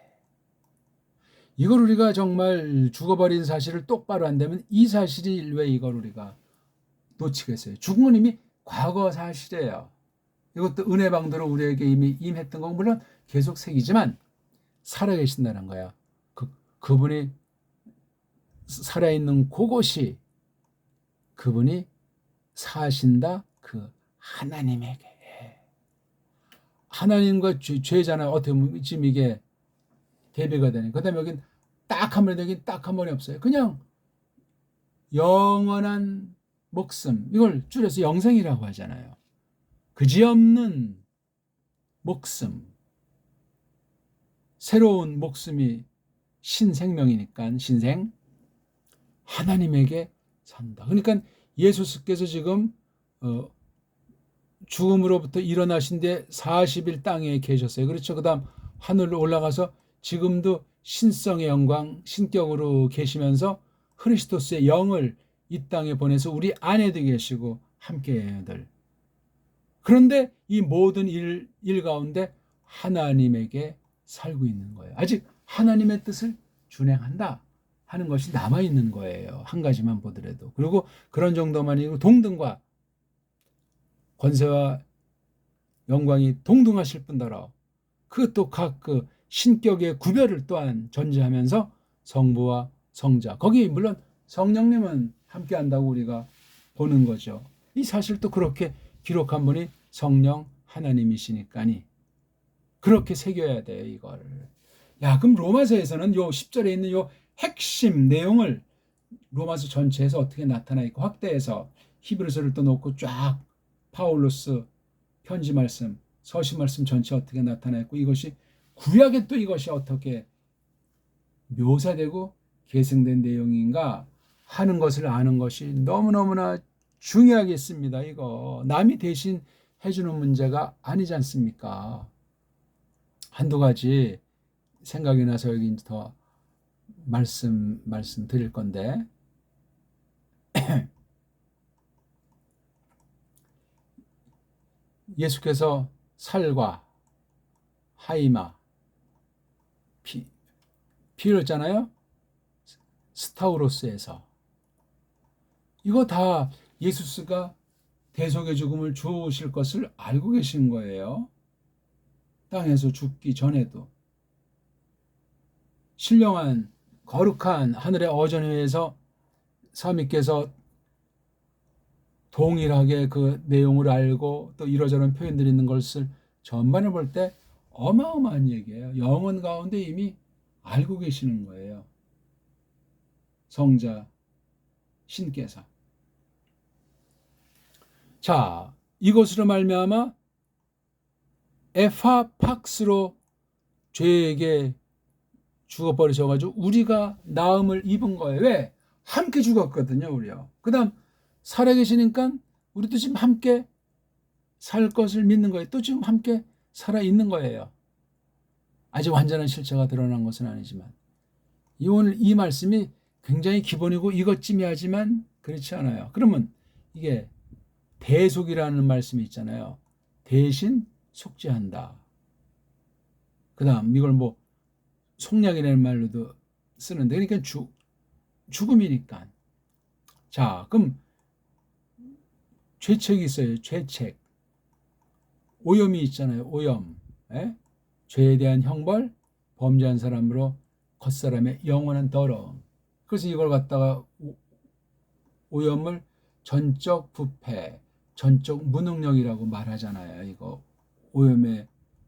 이걸 우리가 정말 죽어버린 사실을 똑바로 한다면 이 사실이 왜 이걸 우리가 놓치겠어요? 죽음은 이미 과거 사실이에요. 이것도 은혜 방도로 우리에게 이미 임했던 건 물론 계속 새기지만 살아계신다는 거야. 그분이 살아있는 그곳이 그분이 사신다 그 하나님에게. 하나님과 죄잖아요. 어떻게 보면 지금 이게 대비가 되는. 그 다음에 여긴 딱 한 번에 여긴 딱 한 번이 없어요. 그냥 영원한 목숨. 이걸 줄여서 영생이라고 하잖아요. 그지없는 목숨. 새로운 목숨이 신생명이니까 신생. 하나님에게 산다. 그러니까 예수께서 지금 죽음으로부터 일어나신 뒤에 40일 땅에 계셨어요. 그렇죠. 그 다음 하늘로 올라가서 지금도 신성의 영광, 신격으로 계시면서 크리스토스의 영을 이 땅에 보내서 우리 안에도 계시고 함께해요. 늘. 그런데 이 모든 일 가운데 하나님에게 살고 있는 거예요. 아직 하나님의 뜻을 준행한다 하는 것이 남아있는 거예요. 한 가지만 보더라도. 그리고 그런 정도만 아니고 동등과 권세와 영광이 동등하실 뿐더러 그것도 각 신격의 구별을 또한 전제하면서 성부와 성자 거기 물론 성령님은 함께한다고 우리가 보는 거죠. 이 사실도 그렇게 기록한 분이 성령 하나님이시니까니 그렇게 새겨야 돼요, 이걸. 야, 그럼 로마서에서는 요 10절에 있는 요 핵심 내용을 로마서 전체에서 어떻게 나타나 있고, 확대해서 히브리서를 또 놓고 쫙 파울로스 편지 말씀, 서신 말씀 전체 어떻게 나타나 있고, 이것이 구약에 또 이것이 어떻게 묘사되고 계승된 내용인가 하는 것을 아는 것이 너무너무나 중요하겠습니다. 이거 남이 대신 해주는 문제가 아니지 않습니까? 한두 가지 생각이 나서 여기 더 말씀 드릴 건데, 예수께서 살과 하이마 피 흘렸잖아요. 스타우로스에서. 이거 다 예수스가 대속의 죽음을 주실 것을 알고 계신 거예요. 땅에서 죽기 전에도. 신령한 거룩한 하늘의 어전 위에서 사미께서 동일하게 그 내용을 알고 또 이러저런 표현들이 있는 것을 전반을 볼 때 어마어마한 얘기예요. 영혼 가운데 이미 알고 계시는 거예요. 성자 신께서. 자, 이것으로 말미암아 에파팍스로 죄에게 죽어버리셔가지고 우리가 나음을 입은 거예요. 왜? 함께 죽었거든요, 우리요. 그 다음 살아계시니까 우리도 지금 함께 살 것을 믿는 거예요. 또 지금 함께 살아있는 거예요. 아직 완전한 실체가 드러난 것은 아니지만. 오늘 이 말씀이 굉장히 기본이고 이것쯤이 하지만 그렇지 않아요. 그러면 이게 대속이라는 말씀이 있잖아요. 대신 속죄한다. 그 다음 이걸 뭐 속량이라는 말로도 쓰는데, 그러니까 죽음이니까. 자, 그럼 죄책이 있어요. 죄책. 오염이 있잖아요. 오염. 에? 죄에 대한 형벌, 범죄한 사람으로 겉사람의 영원한 더러움. 그래서 이걸 갖다가 오염을 전적 부패, 전적 무능력이라고 말하잖아요. 이거 오염의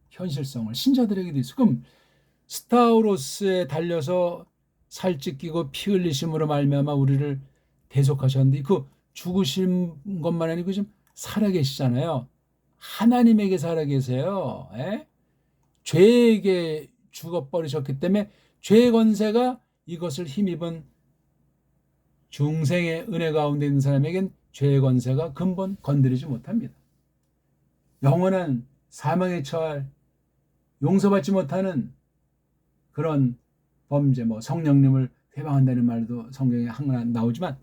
현실성을 신자들에게도 있어. 그럼 스타우로스에 달려서 살찌 끼고 피 흘리심으로 말미암아 우리를 대속하셨는데, 그 죽으신 것만 아니고 지금 살아계시잖아요. 하나님에게 살아계세요. 에? 죄에게 죽어버리셨기 때문에 죄의 권세가 이것을 힘입은 중생의 은혜 가운데 있는 사람에겐 죄의 권세가 근본 건드리지 못합니다. 영원한 사망에 처할 용서받지 못하는 그런 범죄, 뭐 성령님을 회방한다는 말도 성경에 항상 나오지만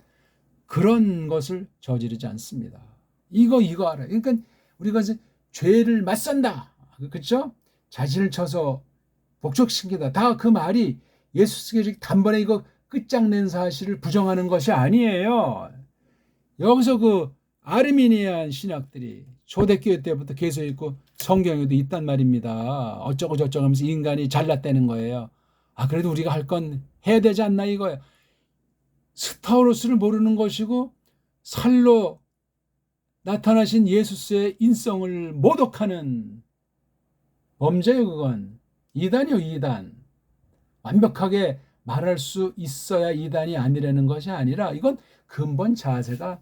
그런 것을 저지르지 않습니다. 이거 알아요. 그러니까 우리가 죄를 맞선다, 그렇죠? 자신을 쳐서 복종시키다, 다 그 말이 예수께서 단번에 이거 끝장낸 사실을 부정하는 것이 아니에요. 여기서 그 아르미니안 신학들이 초대교회 때부터 계속 있고 성경에도 있단 말입니다. 어쩌고 저쩌고 하면서 인간이 잘났다는 거예요. 아, 그래도 우리가 할 건 해야 되지 않나 이거예요. 스타우로스를 모르는 것이고 살로 나타나신 예수스의 인성을 모독하는 범죄예요. 그건 이단이요, 이단. 완벽하게 말할 수 있어야 이단이 아니라는 것이 아니라 이건 근본 자세가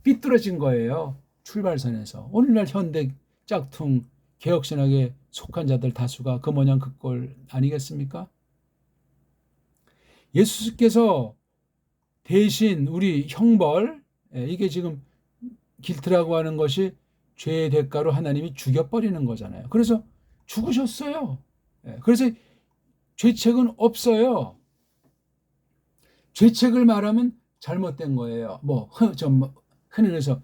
삐뚤어진 거예요. 출발선에서. 오늘날 현대 짝퉁 개혁신학에 속한 자들 다수가 그 모양 그 꼴 아니겠습니까? 예수께서 대신 우리 형벌, 이게 지금 길트라고 하는 것이 죄의 대가로 하나님이 죽여버리는 거잖아요. 그래서 죽으셨어요. 그래서 죄책은 없어요. 죄책을 말하면 잘못된 거예요. 흔히 그래서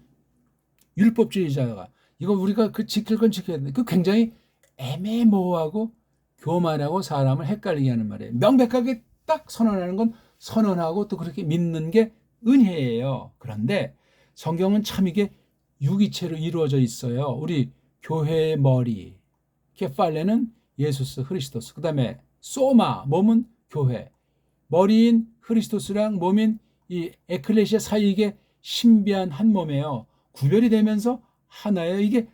율법주의자가 이거 우리가 그 지킬 건 지켜야 되는데 그 굉장히 애매모호하고 교만하고 사람을 헷갈리게 하는 말이에요. 명백하게 딱 선언하는 건 선언하고 또 그렇게 믿는 게 은혜예요. 그런데 성경은 참 이게 유기체로 이루어져 있어요. 우리 교회의 머리, 케팔레는 예수스 그리스도스, 그 다음에 소마, 몸은 교회, 머리인 그리스도스랑 몸인 이 에클레시아 사이에 신비한 한 몸이에요. 구별이 되면서 하나예요. 이게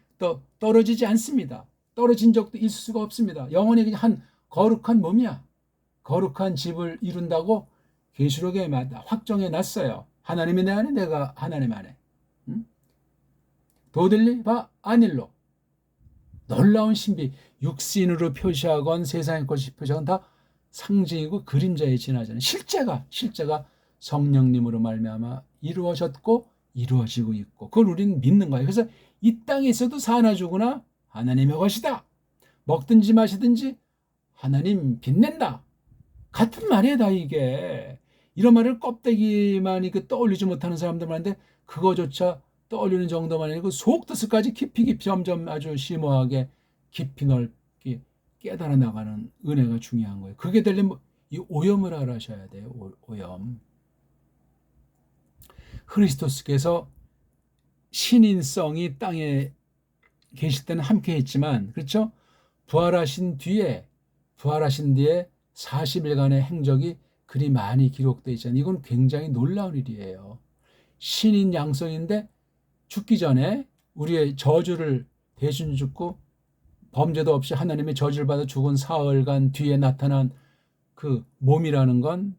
떨어지지 않습니다. 떨어진 적도 있을 수가 없습니다. 영혼이 그냥 한 거룩한 몸이야. 거룩한 집을 이룬다고 계시록에 확정해 놨어요. 하나님이 내 안에, 내가 하나님 안에. 도들리 바 아닐로. 놀라운 신비, 육신으로 표시하건 세상의 것이 표시하건 다 상징이고 그림자에 지나잖아요. 실제가 성령님으로 말미암아 이루어졌고 이루어지고 있고 그걸 우리는 믿는 거예요. 그래서 이 땅에 있어도 사나 죽으나 하나님의 것이다. 먹든지 마시든지 하나님 빛낸다. 같은 말이에요, 다 이게. 이런 말을 껍데기만 떠올리지 못하는 사람들 많은데 그거조차 떠올리는 정도만 아니고 속뜻을까지 깊이 점점 아주 심오하게 깊이 넓게 깨달아 나가는 은혜가 중요한 거예요. 그게 되려면 이 오염을 알아셔야 돼요. 오염. 그리스도께서 신인성이 땅에 계실 때는 함께 했지만, 그렇죠? 부활하신 뒤에 40일간의 행적이 그리 많이 기록되어 있잖아요. 이건 굉장히 놀라운 일이에요. 신인 양성인데 죽기 전에 우리의 저주를 대신 죽고 범죄도 없이 하나님의 저주를 받아 죽은 사흘간 뒤에 나타난 그 몸이라는 건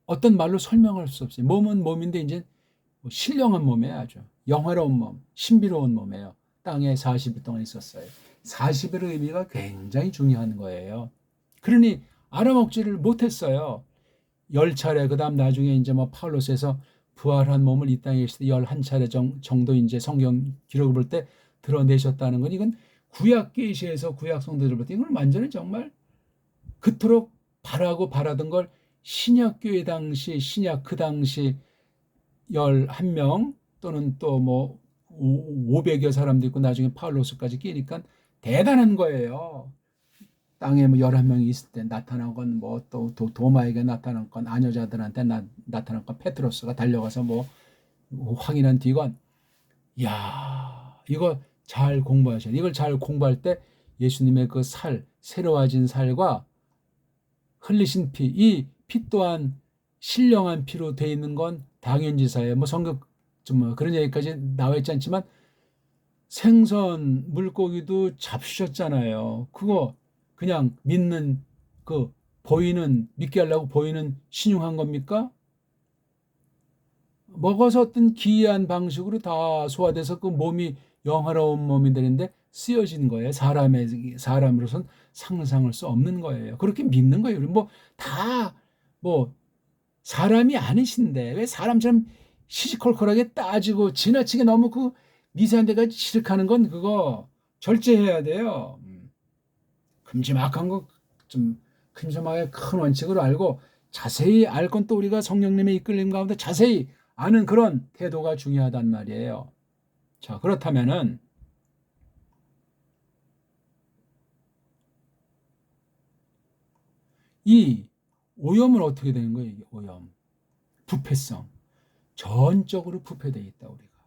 어떤 말로 설명할 수 없어요. 몸은 몸인데 이제 신령한 몸이에요. 아주 영화로운 몸, 신비로운 몸이에요. 땅에 40일 동안 있었어요. 40일의 의미가 굉장히 중요한 거예요. 그러니 알아먹지를 못했어요. 10차례, 그 다음 나중에 이제 파울로스에서 부활한 몸을 이 땅에 있을 때 11차례 정도 이제 성경 기록을 볼 때 드러내셨다는 건 이건 구약 계시에서 구약 성도들 볼 때 이건 완전히 정말 그토록 바라던 걸 신약 교회 당시, 신약 그 당시 11명 또는 또 500여 사람도 있고 나중에 파울로스까지 끼니까 대단한 거예요. 땅에 11명이 있을 때 나타난 건 또 도마에게 나타난 건 아녀자들한테 나타난 건 페트로스가 달려가서 확인한 뒤건 야 이거 잘 공부하셔야 돼. 이걸 잘 공부할 때 예수님의 그 새로워진 살과 흘리신 피, 이 피 또한 신령한 피로 돼 있는 건 당연지사예요. 성경 그런 얘기까지 나와 있지 않지만 생선, 물고기도 잡수셨잖아요. 그거 그냥 믿는 믿게 하려고 보이는 신용한 겁니까? 먹어서 어떤 기이한 방식으로 다 소화돼서 그 몸이 영화로운 몸이 되는데 쓰여진 거예요. 사람으로선 상상할 수 없는 거예요. 그렇게 믿는 거예요. 사람이 아니신데 왜 사람처럼 시시콜콜하게 따지고 지나치게 너무 그 미세한 데까지 지적하는 건 그거 절제해야 돼요. 큼지막한 거 좀 큼지막하게 큰 원칙으로 알고 자세히 알 건 또 우리가 성령님의 이끌림 가운데 자세히 아는 그런 태도가 중요하단 말이에요. 자, 그렇다면은 이 오염은 어떻게 되는 거예요? 이게 오염, 부패성, 전적으로 부패되어 있다 우리가.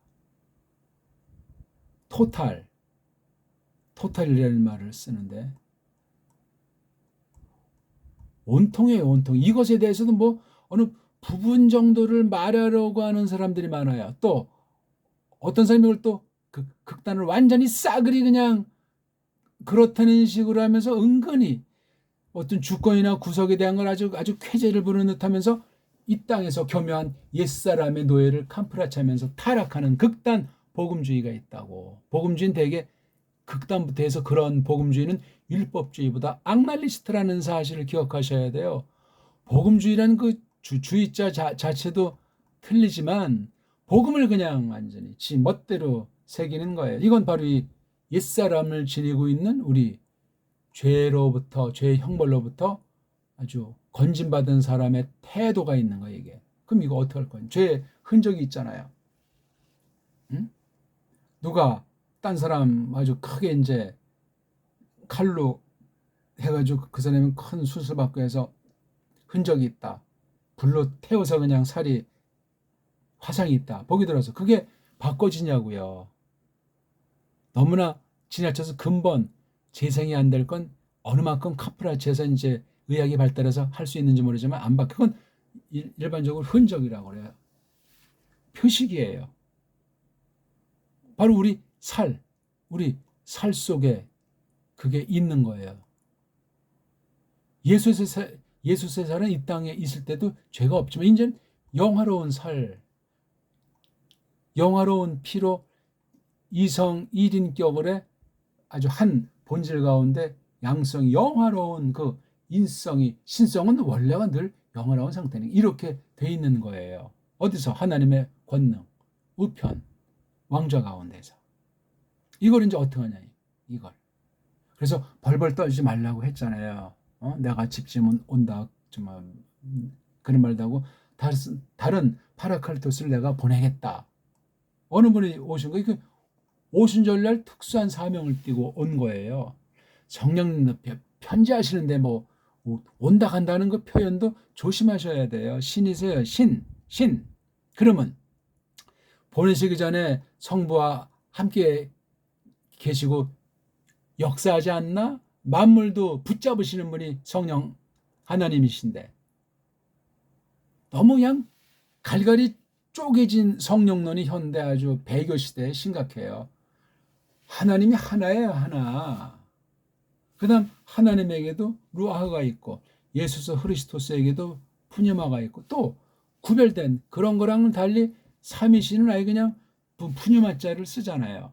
토탈이라는 말을 쓰는데 온통이에요, 온통. 이것에 대해서도 어느 부분 정도를 말하려고 하는 사람들이 많아요. 또 어떤 사람이 이걸 또 극단을 완전히 싸그리 그냥 그렇다는 식으로 하면서 은근히 어떤 주권이나 구석에 대한 걸 아주 쾌재를 부르는 듯하면서 이 땅에서 교묘한 옛사람의 노예를 캄프라치하면서 타락하는 극단 복음주의가 있다고. 복음주의는 대개 극단부터 해서 그런 복음주의는 율법주의보다 악날리스트라는 사실을 기억하셔야 돼요. 복음주의라는 그 주의자 자체도 틀리지만 복음을 그냥 완전히 지 멋대로 새기는 거예요. 이건 바로 이 옛사람을 지니고 있는 우리 죄로부터, 죄의 형벌로부터 아주 건진받은 사람의 태도가 있는 거예요, 이게. 그럼 이거 어떻게 할 거예요? 죄의 흔적이 있잖아요. 응? 누가 딴 사람 아주 크게 이제 칼로 해가지고 그 사람은 큰 수술 받고 해서 흔적이 있다. 불로 태워서 그냥 살이 화상이 있다. 보기 들어서 그게 바꿔지냐고요. 너무나 지나쳐서 근본 재생이 안 될 건 어느 만큼 카프라치에서 이제 의학이 발달해서 할 수 있는지 모르지만 안 바뀌고 그건 일반적으로 흔적이라고 그래요. 표식이에요. 바로 우리 살 속에 그게 있는 거예요. 예수세살은 이 땅에 있을 때도 죄가 없지만 이제 영화로운 영화로운 피로 이성 1인격을 아주 한 본질 가운데 양성이 영화로운 그 인성이 신성은 원래가 늘 영화로운 상태는 이렇게 돼 있는 거예요. 어디서? 하나님의 권능, 우편, 왕좌 가운데서. 이걸 이제 어떻게 하냐 이걸. 그래서 벌벌 떨지 말라고 했잖아요. 내가 집지면 온다. 정말 그런 말도 하고 다른 파라칼토스를 내가 보내겠다. 어느 분이 오신 거예요? 오순절날 특수한 사명을 띠고 온 거예요. 성령 편지하시는데 뭐 온다 간다는 그 표현도 조심하셔야 돼요. 신이세요. 신. 그러면 보내시기 전에 성부와 함께 계시고 역사하지 않나? 만물도 붙잡으시는 분이 성령 하나님이신데 너무 그냥 갈갈이 쪼개진 성령론이 현대 아주 배교 시대에 심각해요. 하나님이 하나예요, 하나. 그 다음 하나님에게도 루아가 있고 예수스 흐리스토스에게도 푸뉴마가 있고 또 구별된 그런 거랑은 달리 삼위신은 아예 그냥 푸뉴마자를 쓰잖아요.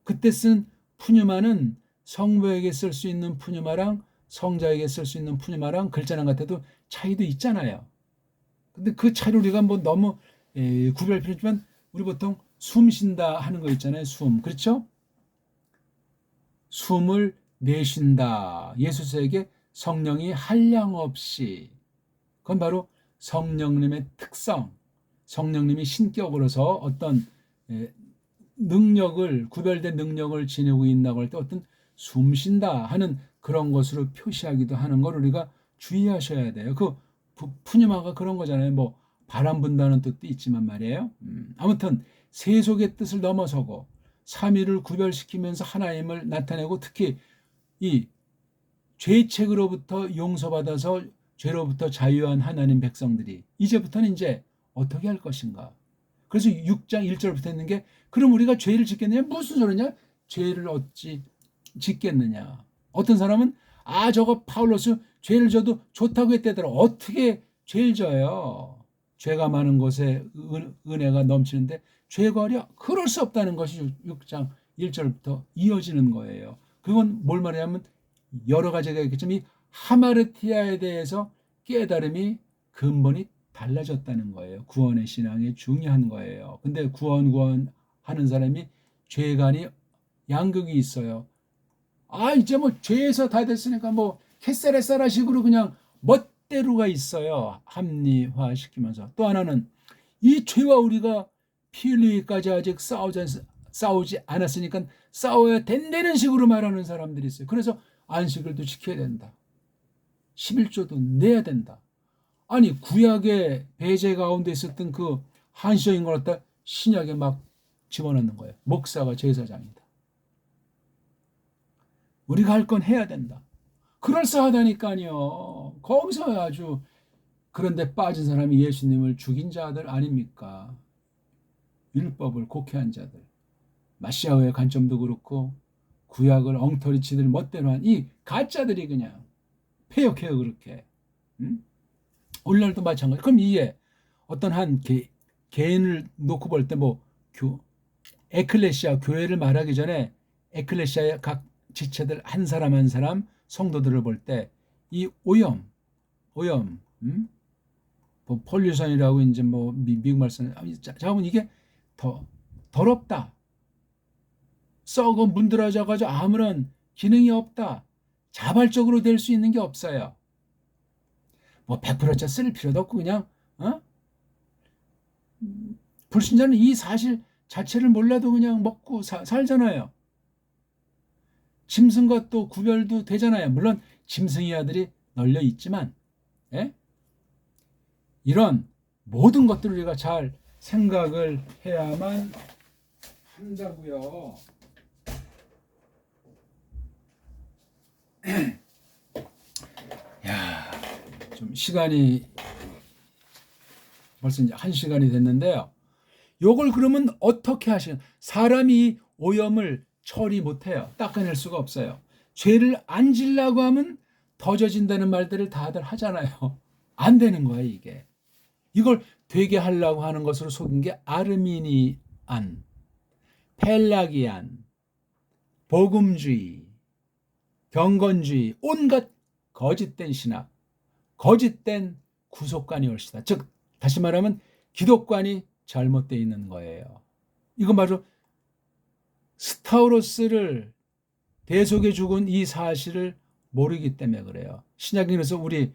그때 쓴 푸뉴마는 성부에게 쓸 수 있는 푸뉴마랑 성자에게 쓸 수 있는 푸뉴마랑 글자랑 같아도 차이도 있잖아요. 근데 그 차이를 우리가 뭐 너무 구별 필요 없지만 우리 보통 숨 쉰다 하는 거 있잖아요. 숨. 그렇죠? 숨을 내쉰다. 예수에게 성령이 한량없이 그건 바로 성령님의 특성, 성령님이 신격으로서 어떤 능력을 구별된 능력을 지니고 있다고 할 때 어떤 숨쉰다 하는 그런 것으로 표시하기도 하는 걸 우리가 주의하셔야 돼요. 그 푸니마가 그런 거잖아요. 뭐 바람 분다는 뜻도 있지만 말이에요. 아무튼 세속의 뜻을 넘어서고 삼위를 구별시키면서 하나님을 나타내고 특히 이 죄책으로부터 용서받아서 죄로부터 자유한 하나님 백성들이 이제부터는 이제 어떻게 할 것인가. 그래서 6장 1절부터 있는 게 그럼 우리가 죄를 짓겠느냐? 무슨 소리냐? 죄를 어찌 짓겠느냐. 어떤 사람은 저거 파울로스 죄를 져도 좋다고 했대더라. 어떻게 죄를 져요? 죄가 많은 곳에 은혜가 넘치는데 죄가 어려? 그럴 수 없다는 것이 6장 1절부터 이어지는 거예요. 그건 뭘 말하냐면 여러 가지가 있겠지만 이 하마르티아에 대해서 깨달음이 근본이 달라졌다는 거예요. 구원의 신앙이 중요한 거예요. 근데 구원 하는 사람이 죄관이 양극이 있어요. 이제 뭐 죄에서 다 됐으니까 뭐 캐사레사라식으로 그냥 멋대로가 있어요. 합리화시키면서. 또 하나는 이 죄와 우리가 피 흘리기까지 아직 싸우지 않았으니까 싸워야 된다는 식으로 말하는 사람들이 있어요. 그래서 안식을 또 지켜야 된다. 11조도 내야 된다. 아니 구약의 배제 가운데 있었던 그 한시적인 걸 갖다 신약에 막 집어넣는 거예요. 목사가 제사장이다. 우리가 할 건 해야 된다. 그럴싸하다니까요. 거기서 아주 그런데 빠진 사람이 예수님을 죽인 자들 아닙니까? 율법을 곡해한 자들. 마시아의 관점도 그렇고 구약을 엉터리치들 멋대로 한 이 가짜들이 그냥 폐역해요. 그렇게. 오늘날도 마찬가지. 그럼 이게 어떤 한 개인을 놓고 볼 때 뭐 에클레시아 교회를 말하기 전에 에클레시아의 각 지체들 한 사람 한 사람 성도들을 볼 때 이 오염, 뭐 폴루션이라고 이제 뭐 미국 말씀, 자면 이게 더럽다, 썩어 문드러져가지고 아무런 기능이 없다, 자발적으로 될 수 있는 게 없어요. 뭐 100%짜 쓸 필요도 없고 그냥 불신자는 이 사실 자체를 몰라도 그냥 먹고 살잖아요. 짐승과 또 구별도 되잖아요. 물론 짐승의 아들이 널려 있지만 이런 모든 것들을 우리가 잘 생각을 해야만 한다고요. 야, 좀 시간이 벌써 이제 1시간이 됐는데요. 요걸 그러면 어떻게 하시는? 사람이 오염을 처리 못해요. 닦아낼 수가 없어요. 죄를 안 지려고 하면 더 져진다는 말들을 다들 하잖아요. 안 되는 거예요, 이게. 이걸 되게 하려고 하는 것으로 속인 게 아르미니안, 펠라기안, 복음주의, 경건주의, 온갖 거짓된 신학, 거짓된 구속관이 올시다. 즉 다시 말하면 기독관이 잘못되어 있는 거예요. 이건 바로 스타우로스를 대속에 죽은 이 사실을 모르기 때문에 그래요. 신약에 그래서 우리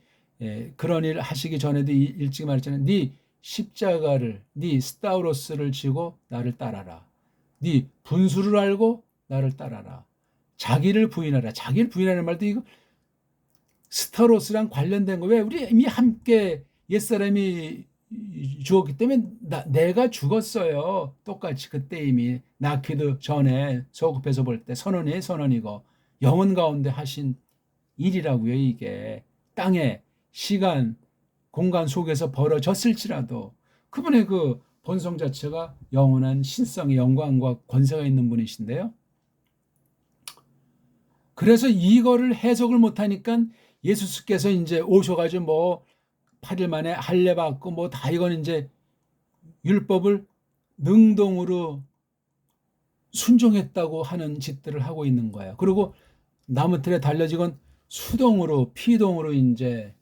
그런 일 하시기 전에도 일찍 말했잖아요. 네 십자가를, 네 스타우로스를 지고 나를 따라라. 네 분수를 알고 나를 따라라. 자기를 부인하라. 자기를 부인하는 말도 이거 스타로스랑 관련된 거. 왜? 우리 이미 함께 옛사람이 죽었기 때문에 내가 죽었어요. 똑같이 그때 이미 낳기도 전에 소급해서 볼 때 선언이고 영혼 가운데 하신 일이라고요. 이게 땅에 시간 공간 속에서 벌어졌을지라도 그분의 그 본성 자체가 영원한 신성의 영광과 권세가 있는 분이신데요. 그래서 이거를 해석을 못하니까 예수께서 이제 오셔가지고 뭐 8일 만에 할례 받고 뭐 다 이건 이제 율법을 능동으로 순종했다고 하는 짓들을 하고 있는 거예요. 그리고 나무틀에 달려지건 수동으로 피동으로 이제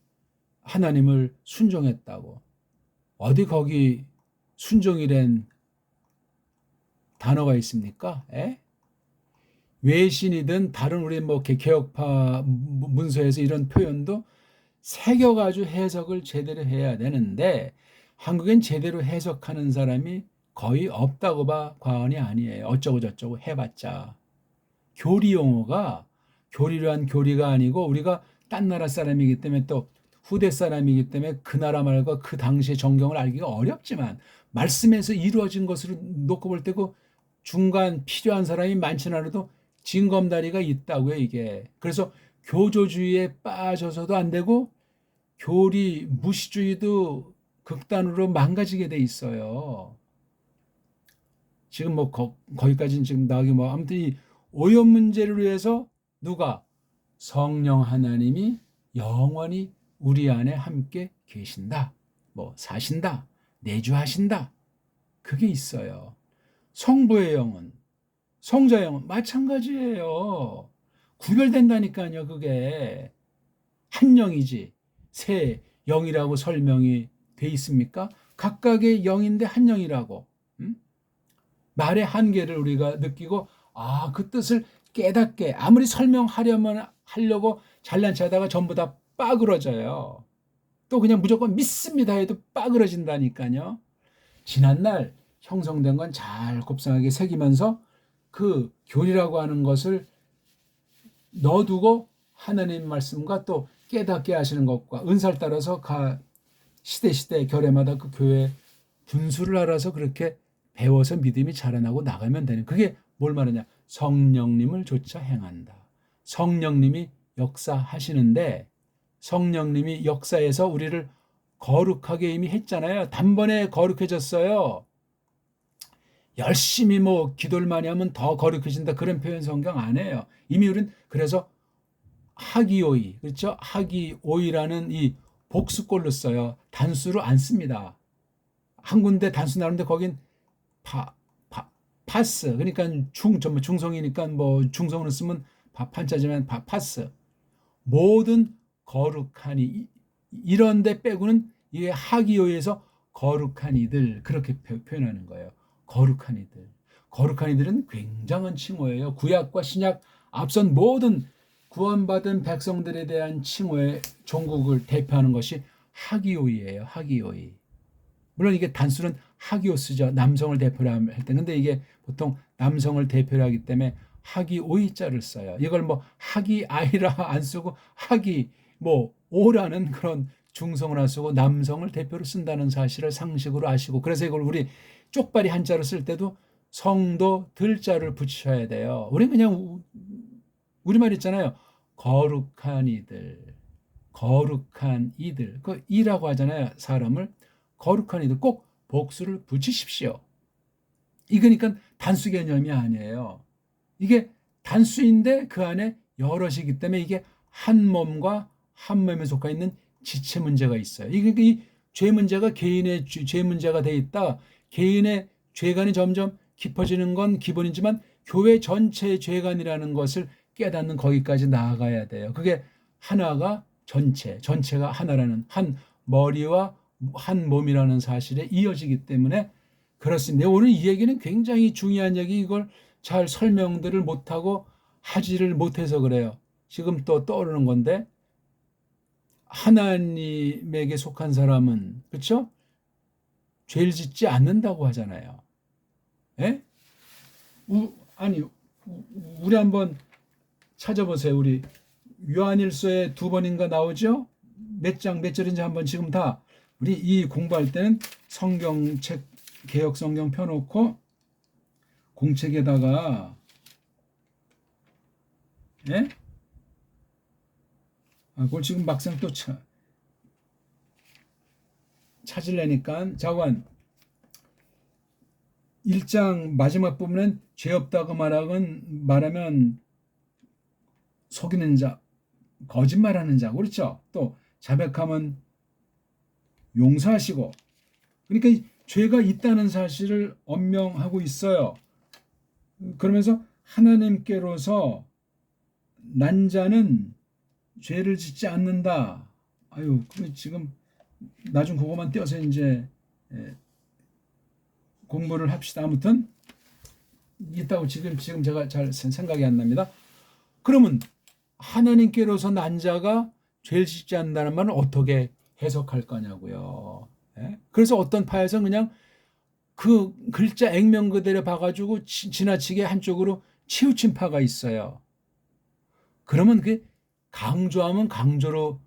하나님을 순종했다고. 어디 거기 순종이란 단어가 있습니까? 에? 외신이든 다른 우리 뭐 개혁파 문서에서 이런 표현도 새겨가지고 해석을 제대로 해야 되는데 한국엔 제대로 해석하는 사람이 거의 없다고 봐 과언이 아니에요. 어쩌고 저쩌고 해봤자. 교리 용어가 교리란 교리가 아니고 우리가 딴 나라 사람이기 때문에 또 후대 사람이기 때문에 그 나라 말과 그 당시의 정경을 알기가 어렵지만 말씀에서 이루어진 것으로 놓고 볼 때고 중간 필요한 사람이 많지는 않아도 징검다리가 있다고요, 이게. 그래서 교조주의에 빠져서도 안 되고 교리 무시주의도 극단으로 망가지게 돼 있어요. 지금 뭐 거기까지는 지금 나가기 뭐 아무튼 이 오염 문제를 위해서 누가 성령 하나님이 영원히 우리 안에 함께 계신다. 뭐 사신다. 내주하신다. 그게 있어요. 성부의 영은 성자의 영은 마찬가지예요. 구별된다니까요. 그게 한 영이지 세 영이라고 설명이 돼 있습니까? 각각의 영인데 한 영이라고. 말의 한계를 우리가 느끼고 그 뜻을 깨닫게 아무리 설명하려면 하려고 잘난 체하다가 전부 다 빠그러져요. 또 그냥 무조건 믿습니다 해도 빠그러진다니까요. 지난날 형성된 건 잘 곱상하게 새기면서 그 교리라고 하는 것을 넣어두고 하나님 말씀과 또 깨닫게 하시는 것과 은사를 따라서 시대 결례마다 그 교회 분수를 알아서 그렇게 배워서 믿음이 자라나고 나가면 되는 그게 뭘 말하냐 성령님을 조차 행한다. 성령님이 역사하시는데 성령님이 역사에서 우리를 거룩하게 이미 했잖아요. 단번에 거룩해졌어요. 열심히 뭐 기도를 많이 하면 더 거룩해진다 그런 표현 성경 안 해요. 이미 우리는 그래서 하기오이 그렇죠? 하기오이라는 이 복수꼴로 써요. 단수로 안 씁니다. 한 군데 단수 나오는데 거긴 파스 그러니까 중성이니까 뭐 중성으로 쓰면 판자지만 파스 모든 거룩한 이런 데 빼고는 이게 하기오에서 거룩한 이들 그렇게 표현하는 거예요. 거룩한 이들. 거룩한 이들은 굉장한 칭호예요. 구약과 신약 앞선 모든 구원받은 백성들에 대한 칭호의 종국을 대표하는 것이 하기오이예요. 하기오이. 물론 이게 단수는 하기오스죠. 남성을 대표로 할 때. 근데 이게 보통 남성을 대표로 하기 때문에 하기오이자를 써요. 이걸 뭐 하기아이라 안 쓰고 하기 뭐 오라는 그런 중성을 안 쓰고 남성을 대표로 쓴다는 사실을 상식으로 아시고 그래서 이걸 우리 쪽발이 한자로 쓸 때도 성도 들자를 붙여야 돼요. 우리 그냥 우리말 있잖아요. 거룩한 이들. 거룩한 이들. 그 이라고 하잖아요. 사람을. 거룩한 이들 꼭 복수를 붙이십시오. 이거니까 단수 개념이 아니에요. 이게 단수인데 그 안에 여럿이기 때문에 이게 한 몸과 한 몸에 속해 있는 지체 문제가 있어요. 이 죄 문제가 개인의 죄 문제가 돼 있다. 개인의 죄관이 점점 깊어지는 건 기본이지만 교회 전체의 죄관이라는 것을 깨닫는 거기까지 나아가야 돼요. 그게 하나가 전체가 하나라는 한 머리와 한 몸이라는 사실에 이어지기 때문에 그렇습니다. 오늘 이 얘기는 굉장히 중요한 얘기, 이걸 잘 설명들을 못하고 하지를 못해서 그래요. 지금 또 떠오르는 건데, 하나님에게 속한 사람은, 그렇죠? 죄를 짓지 않는다고 하잖아요. 예? 아니, 우리 한번 찾아보세요. 우리 요한일서에 2번인가 나오죠? 몇 절인지 한번 지금 다 우리 이 공부할 때는 성경책 개역 성경 펴놓고 공책에다가, 예? 그걸 지금 막상 또 찾으려니까. 자관 1장 마지막 부분은 죄 없다고 말하면 속이는 자, 거짓말하는 자, 그렇죠? 또 자백하면 용서하시고, 그러니까 죄가 있다는 사실을 엄명하고 있어요. 그러면서 하나님께로서 난 자는 죄를 짓지 않는다. 아유, 지금 나중 그거만 떼어서 이제 공부를 합시다. 아무튼 있다고 지금 제가 잘 생각이 안 납니다. 그러면 하나님께로서 난 자가 죄를 짓지 않는다는 말은 어떻게 해석할 거냐고요. 그래서 어떤 파에서 그냥 그 글자 액면 그대로 봐가지고 지나치게 한쪽으로 치우친 파가 있어요. 그러면 그 강조하면 강조로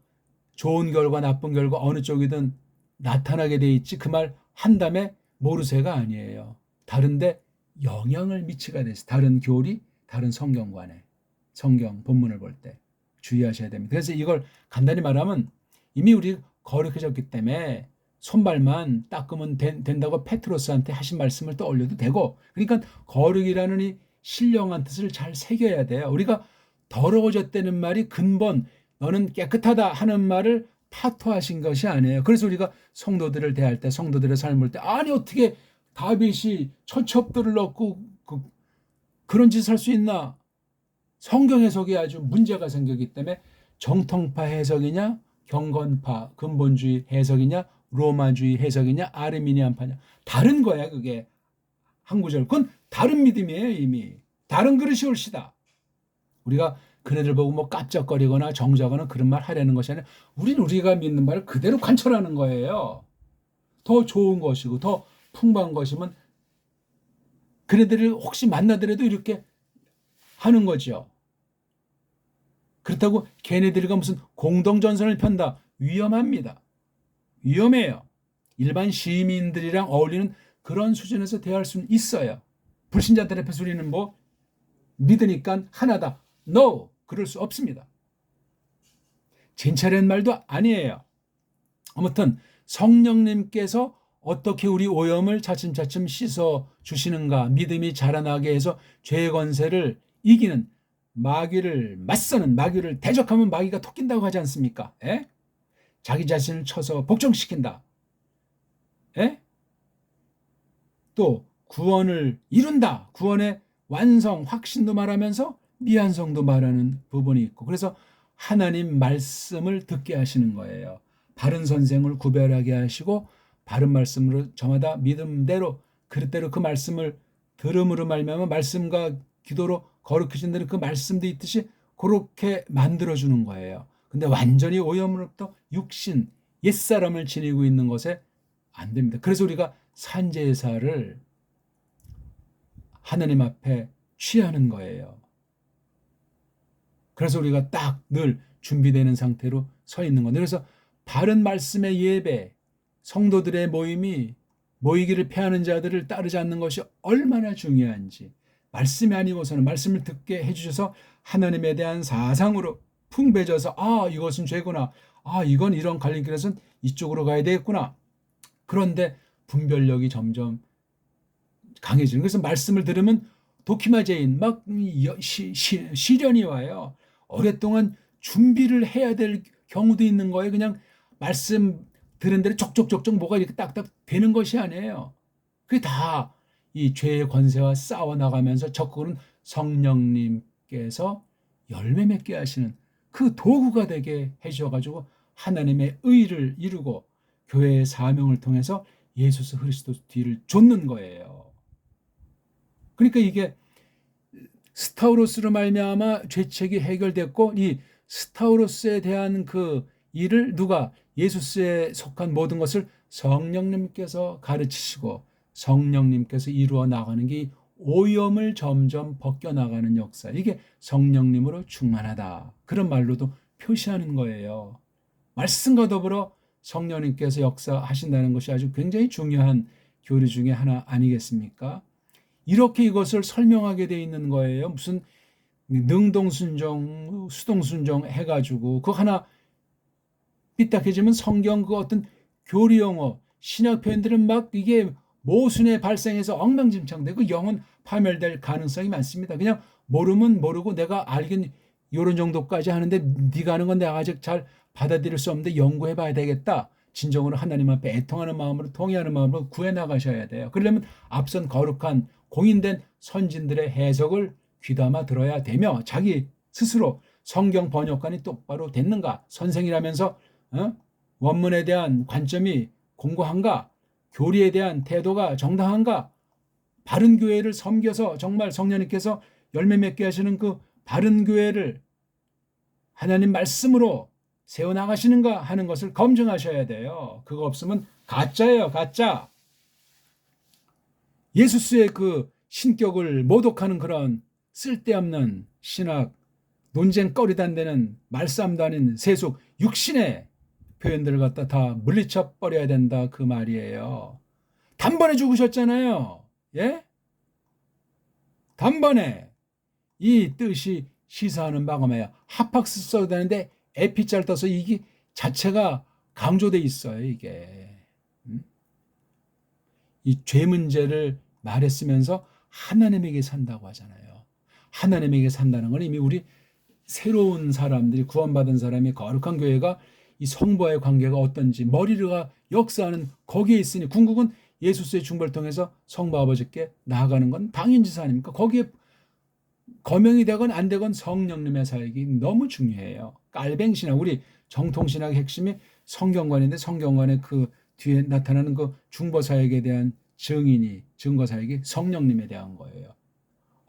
좋은 결과 나쁜 결과 어느 쪽이든 나타나게 돼 있지, 그 말 한다음에 모르쇠가 아니에요. 다른데 영향을 미치게 돼서 다른 교리, 다른 성경관에, 성경 본문을 볼 때 주의하셔야 됩니다. 그래서 이걸 간단히 말하면 이미 우리 거룩해졌기 때문에 손발만 닦으면 된다고 페트로스한테 하신 말씀을 떠올려도 되고, 그러니까 거룩이라는 이 신령한 뜻을 잘 새겨야 돼요. 우리가 더러워졌다는 말이 근본 너는 깨끗하다 하는 말을 파토하신 것이 아니에요. 그래서 우리가 성도들을 대할 때, 성도들의 삶을 볼 때, 아니 어떻게 다윗이 처첩들을 넣고 그런 짓을 할 수 있나? 성경 해석이 아주 문제가 생기기 때문에 정통파 해석이냐, 경건파 근본주의 해석이냐, 로마주의 해석이냐, 아르미니안파냐, 다른 거야. 그게 한 구절, 그건 다른 믿음이에요. 이미 다른 그릇이 옳시다. 우리가 그네들 보고 뭐 깝짝거리거나 정죄하거나 그런 말 하려는 것이 아니라 우리가 믿는 말을 그대로 관철하는 거예요. 더 좋은 것이고 더 풍부한 것이면 그네들을 혹시 만나더라도 이렇게 하는 거죠. 그렇다고 걔네들과 무슨 공동전선을 편다, 위험합니다. 위험해요. 일반 시민들이랑 어울리는 그런 수준에서 대할 수는 있어요. 불신자들 앞에서 우리는 뭐 믿으니까 하나다, No, 그럴 수 없습니다. 진짜라는 말도 아니에요. 아무튼 성령님께서 어떻게 우리 오염을 차츰차츰 씻어 주시는가, 믿음이 자라나게 해서 죄의 권세를 이기는, 마귀를 맞서는, 마귀를 대적하면 마귀가 토낀다고 하지 않습니까? 자기 자신을 쳐서 복종시킨다. 또 구원을 이룬다. 구원의 완성, 확신도 말하면서 미완성도 말하는 부분이 있고, 그래서 하나님 말씀을 듣게 하시는 거예요. 바른 선생을 구별하게 하시고 바른 말씀으로 저마다 믿음대로 그릇대로 그 말씀을 들음으로 말미암아 말씀과 기도로 거룩해진 대로 그 말씀도 있듯이 그렇게 만들어주는 거예요. 근데 완전히 오염으로부터 육신, 옛사람을 지니고 있는 것에 안 됩니다. 그래서 우리가 산제사를 하나님 앞에 취하는 거예요. 그래서 우리가 딱 늘 준비되는 상태로 서 있는 건데, 그래서 바른 말씀의 예배, 성도들의 모임이 모이기를 패하는 자들을 따르지 않는 것이 얼마나 중요한지, 말씀이 아니고서는 말씀을 듣게 해주셔서 하나님에 대한 사상으로 풍배져서 이것은 죄구나, 이건 이런 갈림길에서는 이쪽으로 가야 되겠구나. 그런데 분별력이 점점 강해지는, 그래서 말씀을 들으면 도키마제인 막 시련이 와요. 오랫동안 준비를 해야 될 경우도 있는 거예요. 그냥 말씀 들은 대로 족족족족 뭐가 이렇게 딱딱 되는 것이 아니에요. 그게 다 이 죄의 권세와 싸워 나가면서 적극은 성령님께서 열매 맺게 하시는 그 도구가 되게 해주셔가지고 하나님의 의를 이루고 교회의 사명을 통해서 예수 그리스도 뒤를 좇는 거예요. 그러니까 이게 스타우로스로 말미암아 죄책이 해결됐고 이 스타우로스에 대한 그 일을 누가 예수스에 속한 모든 것을 성령님께서 가르치시고 성령님께서 이루어 나가는 게 오염을 점점 벗겨나가는 역사. 이게 성령님으로 충만하다. 그런 말로도 표시하는 거예요. 말씀과 더불어 성령님께서 역사하신다는 것이 아주 굉장히 중요한 교리 중에 하나 아니겠습니까? 이렇게 이것을 설명하게 돼 있는 거예요. 무슨 능동순종, 수동순종 해가지고 그거 하나 삐딱해지면 성경 그 어떤 교리 용어, 신약 표현들은 막 이게 모순에 발생해서 엉망진창되고 영혼 파멸될 가능성이 많습니다. 그냥 모르면 모르고 내가 알긴 이런 정도까지 하는데 네가 하는 건 내가 아직 잘 받아들일 수 없는데 연구해 봐야 되겠다. 진정으로 하나님 앞에 애통하는 마음으로 통회하는 마음으로 구해 나가셔야 돼요. 그러려면 앞선 거룩한 공인된 선진들의 해석을 귀담아 들어야 되며 자기 스스로 성경 번역관이 똑바로 됐는가, 선생이라면서 원문에 대한 관점이 공고한가, 교리에 대한 태도가 정당한가, 바른 교회를 섬겨서 정말 성령님께서 열매 맺게 하시는 그 바른 교회를 하나님 말씀으로 세워나가시는가 하는 것을 검증하셔야 돼요. 그거 없으면 가짜예요, 가짜. 예수스의 그 신격을 모독하는 그런 쓸데없는 신학, 논쟁거리도 안 되는 말싸움도 아닌 세속, 육신의 표현들을 갖다 다 물리쳐 버려야 된다 그 말이에요. 단번에 죽으셨잖아요. 예? 단번에 이 뜻이 시사하는 바가 뭐야? 하팍스 써야 되는데 에피짤 떠서 이게 자체가 강조돼 있어요. 이게 이 죄 문제를 말했으면서 하나님에게 산다고 하잖아요. 하나님에게 산다는 건 이미 우리 새로운 사람들이 구원받은 사람이 거룩한 교회가 이 성부와의 관계가 어떤지 머리가 역사하는 거기에 있으니 궁극은 예수스의 중보를 통해서 성부 아버지께 나아가는 건 당연지사 아닙니까? 거기에 거명이 되건 안 되건 성령님의 사역이 너무 중요해요. 깔뱅신학, 우리 정통신학의 핵심이 성경관인데 성경관의 그 뒤에 나타나는 그 중보사역에 대한 증인이, 증거사역이 성령님에 대한 거예요.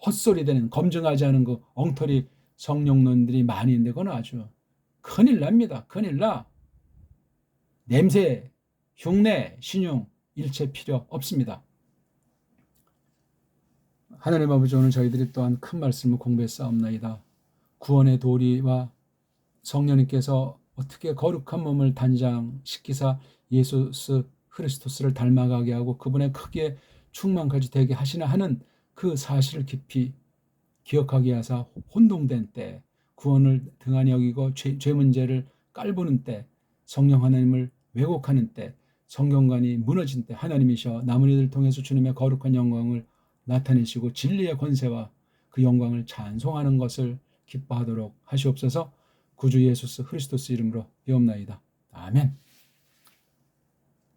헛소리 되는, 검증하지 않은 그 엉터리 성령론들이 많이 있는데 그건 아주 큰일 납니다. 큰일 나. 냄새, 흉내, 신용 일체 필요 없습니다. 하나님 아버지, 오늘 저희들이 또한 큰 말씀을 공부했사옵나이다. 구원의 도리와 성령님께서 어떻게 거룩한 몸을 단장시키사 예수 그리스도스를 닮아가게 하고 그분의 크기에 충만까지 되게 하시나 하는 그 사실을 깊이 기억하게 하사 혼동된 때, 구원을 등한히 여기고 죄 문제를 깔보는 때, 성령 하나님을 왜곡하는 때, 성경관이 무너진 때 하나님이셔 남은 이들을 통해서 주님의 거룩한 영광을 나타내시고 진리의 권세와 그 영광을 찬송하는 것을 기뻐하도록 하시옵소서. 구주 예수 그리스도스 이름으로 비옵나이다. 아멘.